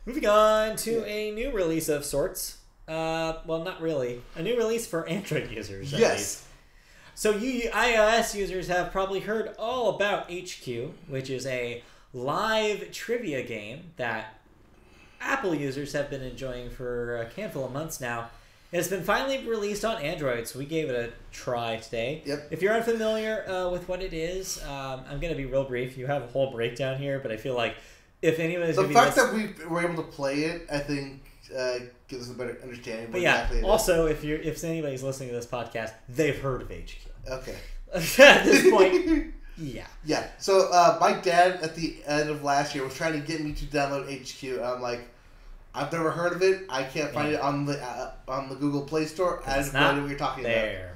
Moving on to a new release of sorts. Well, not really. A new release for Android users. Yes. So you iOS users have probably heard all about HQ, which is a live trivia game that Apple users have been enjoying for a handful of months now. It's been finally released on Android, so we gave it a try today. Yep. If you're unfamiliar with what it is, I'm going to be real brief. You have a whole breakdown here, but I feel like if anybody's the fact that we were able to play it, I think, gives us a better understanding. But yeah, exactly also if anybody's listening to this podcast, they've heard of HQ. Okay. At this point, yeah. Yeah. So my dad at the end of last year was trying to get me to download HQ. And I'm like, I've never heard of it. I can't find it on the Google Play Store. I have no idea what you're talking about.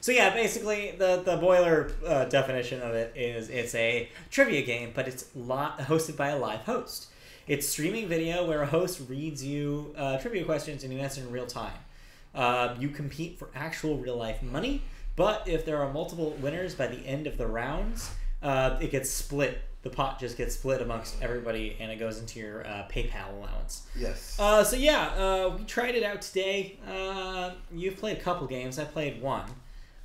So yeah, basically the boiler definition of it is it's a trivia game, but it's hosted by a live host. It's streaming video where a host reads you trivia questions and you answer in real time. You compete for actual real life money, but if there are multiple winners by the end of the rounds, it gets split. The pot just gets split amongst everybody, and it goes into your PayPal allowance. Yes. So yeah, we tried it out today. You've played a couple games. I played one.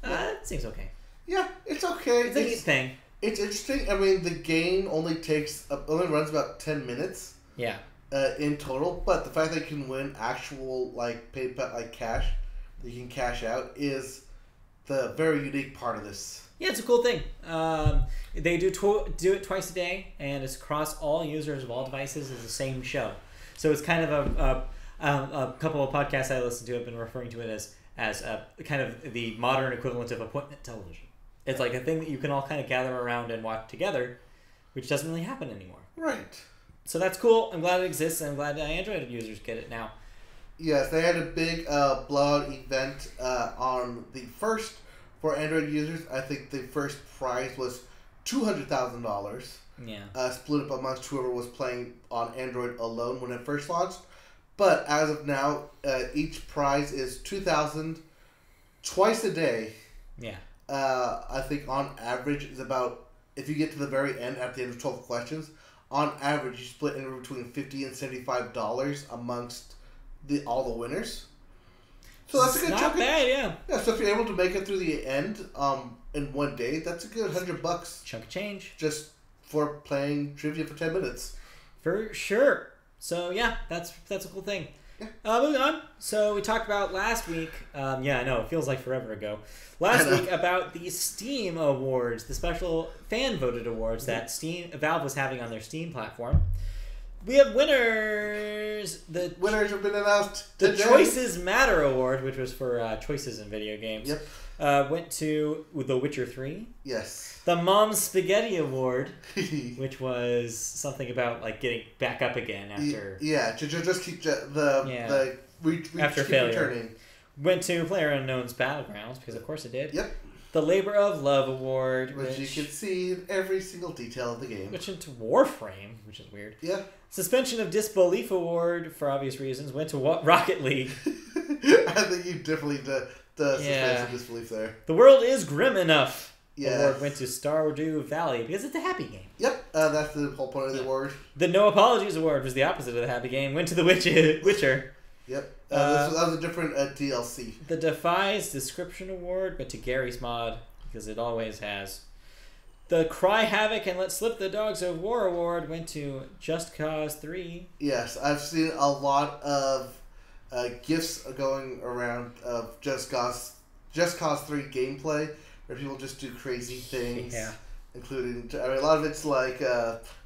It seems okay. Yeah, it's okay. It's a neat thing. It's interesting. I mean, the game only runs about 10 minutes. Yeah. In total, but the fact that you can win actual PayPal cash that you can cash out is the very unique part of this. Yeah, it's a cool thing. They do it twice a day, and it's across all users of all devices. It's the same show, so it's kind of a couple of podcasts I listen to have been referring to it as kind of the modern equivalent of appointment television. It's like a thing that you can all kind of gather around and watch together, which doesn't really happen anymore. Right. So that's cool. I'm glad it exists, and I'm glad Android users get it now. Yes, they had a big blowout event on the first for Android users. I think the first prize was $200,000. Yeah. Split up amongst whoever was playing on Android alone when it first launched. But as of now, each prize is $2,000 twice a day. Yeah. I think on average is about, if you get to the very end at the end of 12 questions, on average you split anywhere between $50 and $75 amongst all the winners. So that's a good chunk. Not bad, yeah. Yeah, so if you're able to make it through the end in one day, that's a good $100. Chunk of change. Just for playing trivia for 10 minutes. For sure. So yeah, that's a cool thing. Yeah. Moving on. So we talked about last week. Yeah, I know it feels like forever ago. Last week about the Steam Awards, the special fan voted awards that Valve was having on their Steam platform. We have winners. The winners have been announced today. The Choices Matter Award, which was for choices in video games, went to The Witcher 3. Yes. The Mom's Spaghetti Award, which was something about like getting back up again after. Yeah, to just keep the after keep failure. returning. Went to PlayerUnknown's Battlegrounds, because of course it did. Yep. The Labor of Love Award, Which you can see in every single detail of the game. which into Warframe, which is weird. Yeah. Suspension of Disbelief Award, for obvious reasons, went to Rocket League. I think you definitely the suspension of disbelief there. The World is Grim Enough Yes. Award went to Stardew Valley, because it's a happy game. Yep, that's the whole point of the award. The No Apologies Award was the opposite of the happy game, went to The Witcher. Yep. That was a different DLC. The Defies Description Award went to Gary's Mod, because it always has. The Cry Havoc and Let Slip the Dogs of War Award went to Just Cause 3. Yes, I've seen a lot of GIFs going around of Just Cause 3 gameplay, where people just do crazy things. Yeah. Including, a lot of it's like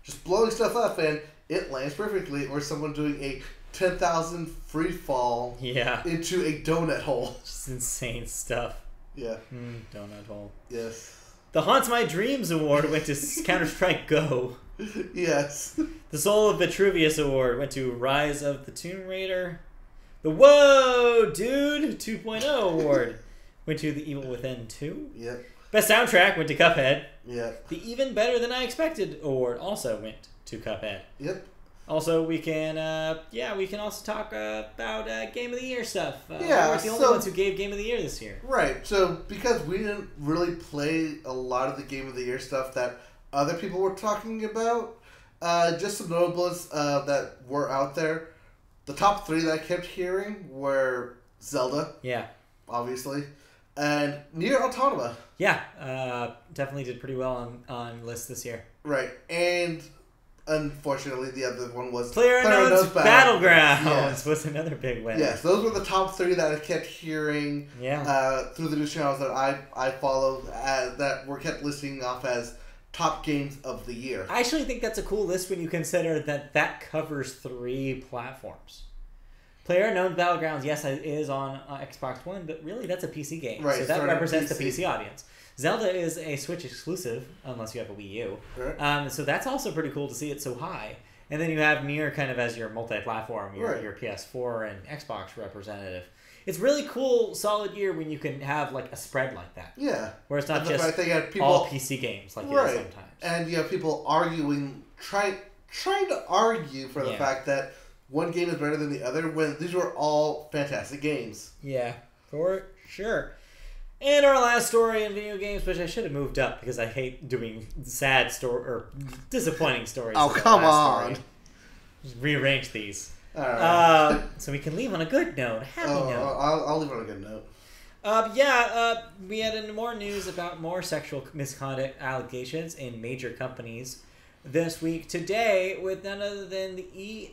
just blowing stuff up and it lands perfectly, or someone doing a 10,000 free fall into a donut hole. Just insane stuff. Yeah. Donut hole. Yes. The Haunts My Dreams Award went to Counter-Strike Go. Yes. The Soul of Vitruvius Award went to Rise of the Tomb Raider. The Whoa Dude 2.0 Award went to The Evil Within 2. Yep. Best Soundtrack went to Cuphead. Yep. The Even Better Than I Expected Award also went to Cuphead. Yep. Also, we can also talk about Game of the Year stuff. Yeah, we're the only ones who gave Game of the Year this year. Right. So, because we didn't really play a lot of the Game of the Year stuff that other people were talking about, just some notables that were out there. The top 3 that I kept hearing were Zelda. Yeah. Obviously. And Nier Automata. Yeah. Definitely did pretty well on lists this year. Right. And unfortunately, the other one was PlayerUnknown's Battlegrounds yes. was another big win. Yes, those were the top 3 that I kept hearing through the news channels that I follow that were kept listing off as top games of the year. I actually think that's a cool list when you consider that covers 3 platforms. PlayerUnknown's Battlegrounds, yes, it is on Xbox One, but really that's a PC game. Right, so that represents the PC audience. Zelda is a Switch exclusive, unless you have a Wii U. Right. So that's also pretty cool to see it so high. And then you have Nier kind of as your multi-platform, your PS4 and Xbox representative. It's really cool, solid year when you can have like a spread like that. Yeah. Where it's not just people, all PC games like it is sometimes. And you have people arguing, trying to argue for the fact that one game is better than the other when these were all fantastic games. Yeah, for sure. And our last story in video games, which I should have moved up because I hate doing sad or disappointing stories. Oh, come on. Just rearrange these. All right. So we can leave on a good note, happy note. I'll leave on a good note. We had more news about more sexual misconduct allegations in major companies this week. Today, with none other than the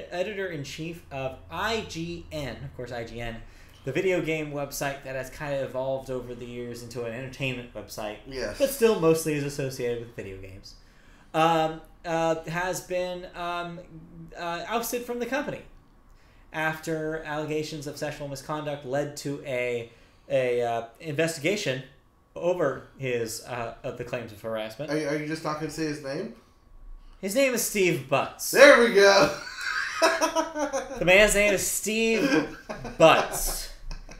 editor-in-chief of IGN, of course IGN, the video game website that has kind of evolved over the years into an entertainment website, but still mostly is associated with video games, has been ousted from the company after allegations of sexual misconduct led to a investigation over his of the claims of harassment. Are you just not going to say his name? His name is Steve Butts. There we go. The man's name is Steve Butts.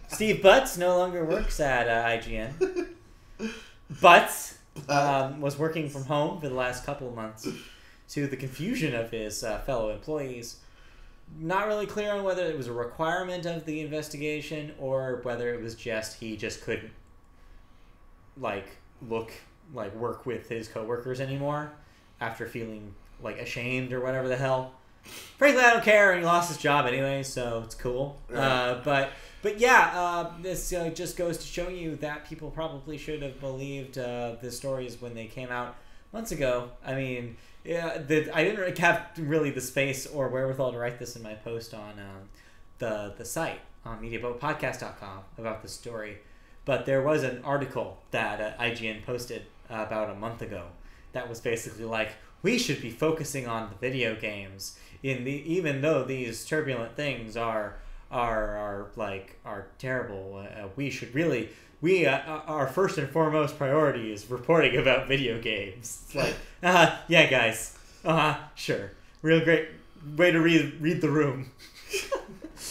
Steve Butts no longer works at IGN. Butts was working from home for the last couple of months to the confusion of his fellow employees. Not really clear on whether it was a requirement of the investigation or whether it was he just couldn't work with his coworkers anymore after feeling ashamed or whatever the hell. Frankly, I don't care. He lost his job anyway, so it's cool. Right. This just goes to show you that people probably should have believed the stories when they came out months ago. I mean, I didn't have really the space or wherewithal to write this in my post on the site on MediaBoatPodcast.com about the story, but there was an article that IGN posted about a month ago that was basically like, we should be focusing on the video games even though these turbulent things are terrible. We should really our first and foremost priority is reporting about video games. It's like, yeah, guys, sure, real great way to read the room.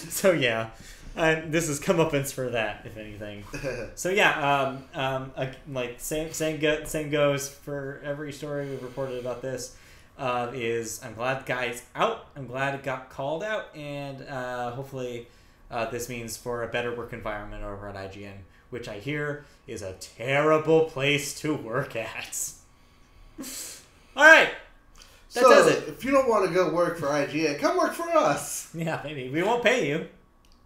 So yeah, this is comeuppance for that, if anything. So yeah, like same goes for every story we've reported about this. Is I'm glad the guy's out. I'm glad it got called out, and hopefully this means for a better work environment over at IGN, which I hear is a terrible place to work at. All right. That does it. If you don't want to go work for IGN, come work for us. Yeah, maybe. We won't pay you.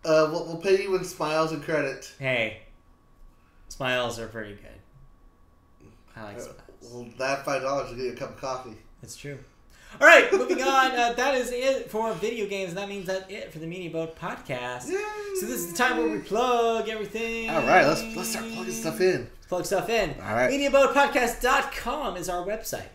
We'll pay you in smiles and credit. Hey, smiles are pretty good. I like smiles. Well, that $5 will get you a cup of coffee. That's true. All right, moving on. That is it for video games. That means that's it for the Media Boat podcast. Yay. So this is the time where we plug everything. All right, let's start plugging stuff in. Plug stuff in. All right. MediaBoatPodcast.com is our website.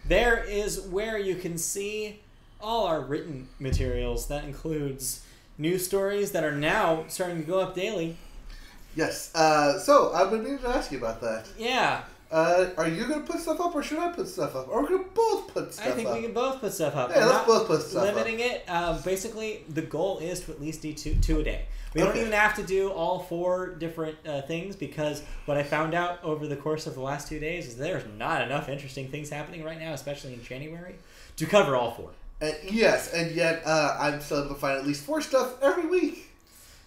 There is where you can see all our written materials. That includes news stories that are now starting to go up daily. Yes. So I've been meaning to ask you about that. Yeah. Are you going to put stuff up, or should I put stuff up? Or we're going to both put stuff up? I think we can both put stuff up. Yeah, let's both put stuff up. Limiting it. Basically, the goal is to at least do two a day. We don't even have to do all 4 different things, because what I found out over the course of the last 2 days is there's not enough interesting things happening right now, especially in January, to cover all 4. Yes, and yet I'm still able to find at least 4 stuff every week.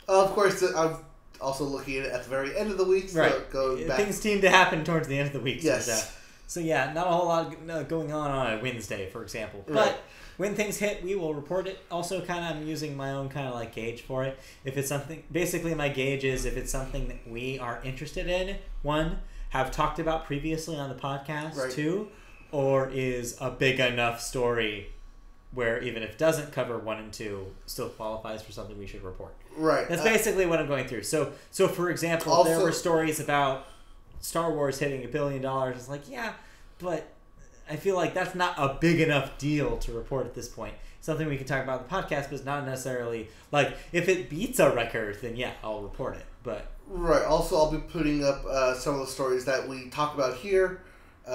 Of course, I'm also looking at it at the very end of the week. So right. Going back. Things seem to happen towards the end of the week. Yes. So yeah, not a whole lot going on a Wednesday, for example. Right. But when things hit, we will report it. Also, kind of, I'm using my own kind of like gauge for it. If it's something, basically my gauge is if it's something that we are interested in, 1, have talked about previously on the podcast, right. 2, or is a big enough story where even if it doesn't cover 1 and 2, still qualifies for something we should report. Right. That's basically what I'm going through. So for example, also, there were stories about Star Wars hitting $1 billion. It's like, yeah, but I feel like that's not a big enough deal to report at this point. Something we can talk about in the podcast, but it's not necessarily like if it beats a record, then yeah, I'll report it. But right. Also, I'll be putting up some of the stories that we talk about here.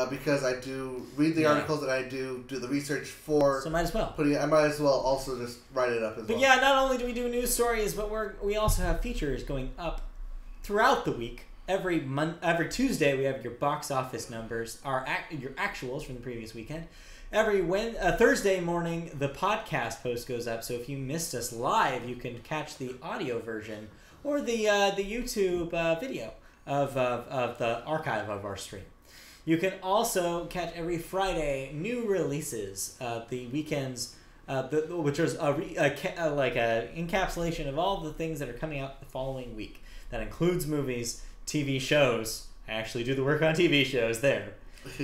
Because I do read the articles and I do the research for. So might as well. I might as well also just write it up as well. But yeah, not only do we do news stories, but we also have features going up throughout the week. Every Tuesday we have your box office numbers, your actuals from the previous weekend. Every Thursday morning the podcast post goes up. So if you missed us live, you can catch the audio version or the YouTube video of the archive of our stream. You can also catch every Friday new releases, the weekends, which is like an encapsulation of all the things that are coming out the following week. That includes movies, TV shows. I actually do the work on TV shows there,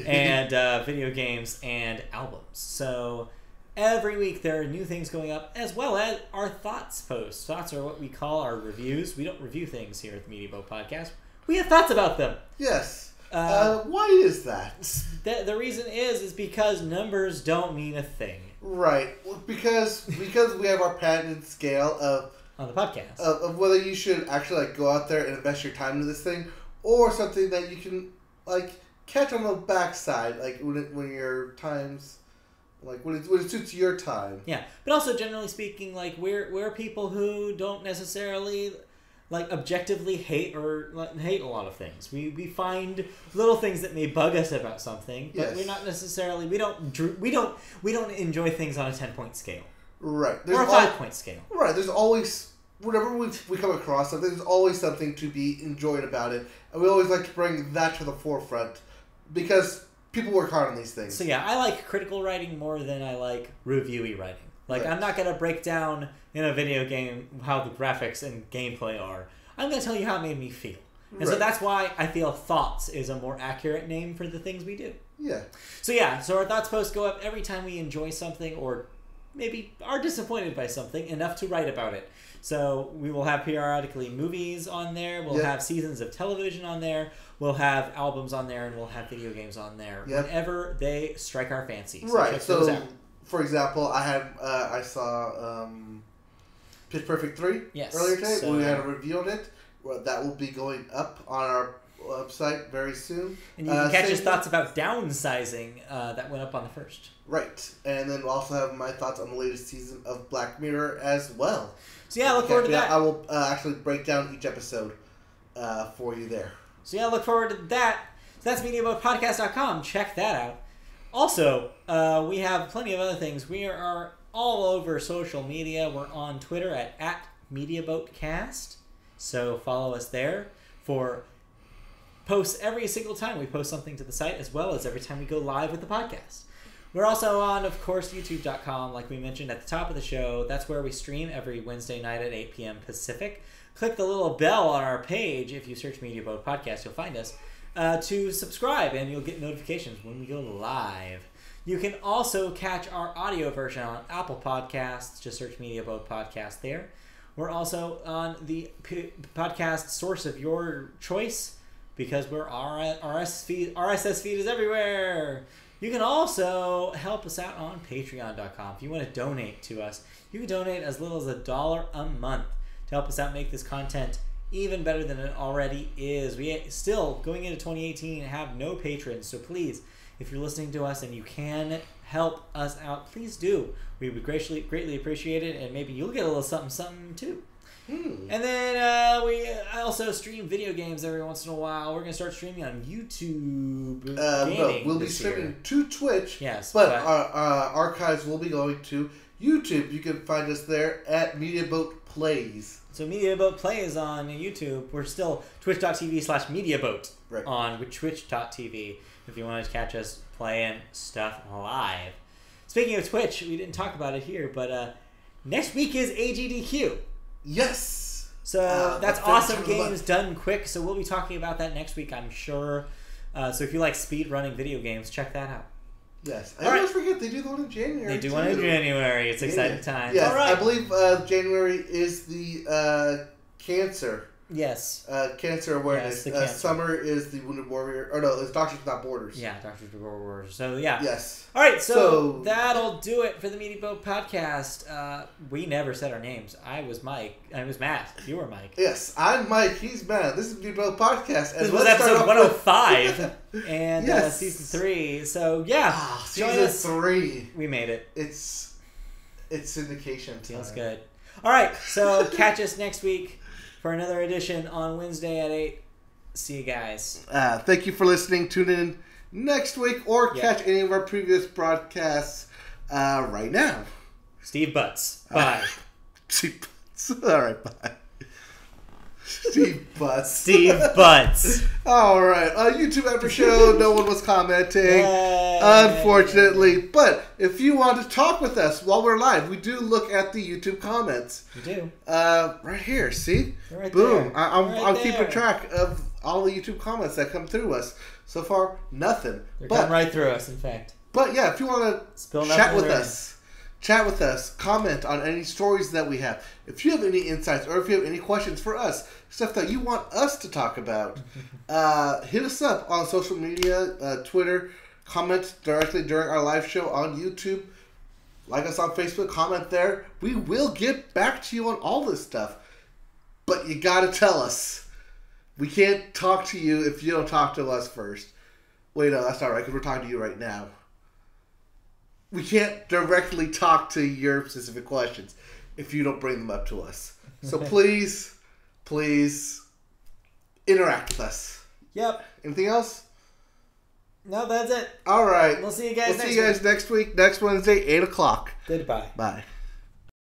and video games and albums. So every week there are new things going up, as well as our thoughts posts. Thoughts are what we call our reviews. We don't review things here at the Media Boat Podcast. We have thoughts about them. Yes. Why is that? The reason is because numbers don't mean a thing. Right. Well, because we have our patented scale on the podcast of whether you should actually go out there and invest your time into this thing, or something that you can catch on the backside, when your times, when it suits your time. Yeah, but also generally speaking, we're people who don't necessarily objectively hate a lot of things. We find little things that may bug us about something, but we're not necessarily we don't enjoy things on a 10-point scale. Right. Or a 5-point scale. Right. There's always whenever we come across something, there's always something to be enjoyed about it, and we always like to bring that to the forefront because people work hard on these things. So yeah, I like critical writing more than I like reviewy writing. Right. I'm not going to break down in a video game how the graphics and gameplay are. I'm going to tell you how it made me feel. And so that's why I feel thoughts is a more accurate name for the things we do. Yeah. So our thoughts posts go up every time we enjoy something or maybe are disappointed by something enough to write about it. So we will have periodically movies on there. We'll have seasons of television on there. We'll have albums on there, and we'll have video games on there whenever they strike our fancy. Right. So for example, I saw Pitch Perfect 3 earlier today. We had reviewed it. That will be going up on our website very soon. And you can catch his thoughts about downsizing that went up on the 1st. Right. And then we'll also have my thoughts on the latest season of Black Mirror as well. So yeah, look forward to that. I will actually break down each episode for you there. So yeah, look forward to that. So that's MediaBoatPodcast.com. Check that out. Also, we have plenty of other things. We are all over social media. We're on Twitter at MediaBoatCast. So follow us there for posts every single time we post something to the site, as well as every time we go live with the podcast. We're also on, of course, YouTube.com, like we mentioned at the top of the show. That's where we stream every Wednesday night at 8 p.m. Pacific. Click the little bell on our page. If you search Media Boat Podcast, you'll find us. To subscribe, and you'll get notifications when we go live. You can also catch our audio version on Apple Podcasts. Just search Media Boat Podcast there. We're also on the podcast source of your choice, because we're RSS feed is everywhere. You can also help us out on Patreon.com. If you want to donate to us, you can donate as little as $1 a month to help us out make this content even better than it already is. We still, going into 2018, have no patrons, so please, if you're listening to us and you can help us out, please do. We would greatly appreciate it, and maybe you'll get a little something too. And then we also stream video games every once in a while. We're going to start streaming on YouTube. No, we'll be streaming to Twitch. Yes, but our archives will be going to YouTube. You can find us there at Media Boat Plays. So MediaBoat Plays on YouTube. We're still twitch.tv/MediaBoat on twitch.tv if you want to catch us playing stuff live. Speaking of Twitch, we didn't talk about it here, but next week is AGDQ. Yes. So that's awesome games done quick. So we'll be talking about that next week, I'm sure. So if you like speed running video games, check that out. Yes. I always forget they do the one in January. They do one in January. It's exciting times. Yes, all right. I believe January is the cancer. Yes. Cancer awareness. Yes, cancer. Summer is the Wounded Warrior. Or no, it's Doctors Without Borders. Yeah, Doctors Without Borders. So yeah. Yes. All right, so that'll do it for the Media Boat Podcast. We never said our names. I was Mike. I was Matt. You were Mike. Yes, I'm Mike. He's Matt. This is Media Boat Podcast. This was episode 105 and season 3. So yeah, season 3. We made it. It's syndication time. Feels good. All right, so catch us next week for another edition on Wednesday at 8. See you guys. Thank you for listening. Tune in next week or catch any of our previous broadcasts right now. Steve Butts. Bye. Steve Butts. All right, bye. Steve Butts. Steve Butts. All right. YouTube after show, no one was commenting, unfortunately. But if you want to talk with us while we're live, we do look at the YouTube comments. We do. Right here. See? Right Boom. there. I'm keeping track of all the YouTube comments that come through us. So far, nothing. They're coming right through us, in fact. But yeah, if you want to chat with us, comment on any stories that we have. If you have any insights or if you have any questions for us, stuff that you want us to talk about, hit us up on social media, Twitter, comment directly during our live show on YouTube, like us on Facebook, comment there. We will get back to you on all this stuff. But you got to tell us. We can't talk to you if you don't talk to us first. Wait, no, that's not right, because we're talking to you right now. We can't directly talk to your specific questions if you don't bring them up to us. So please interact with us. Yep. Anything else? No, that's it. All right. We'll see you guys next week. Next Wednesday, 8 o'clock. Goodbye. Bye.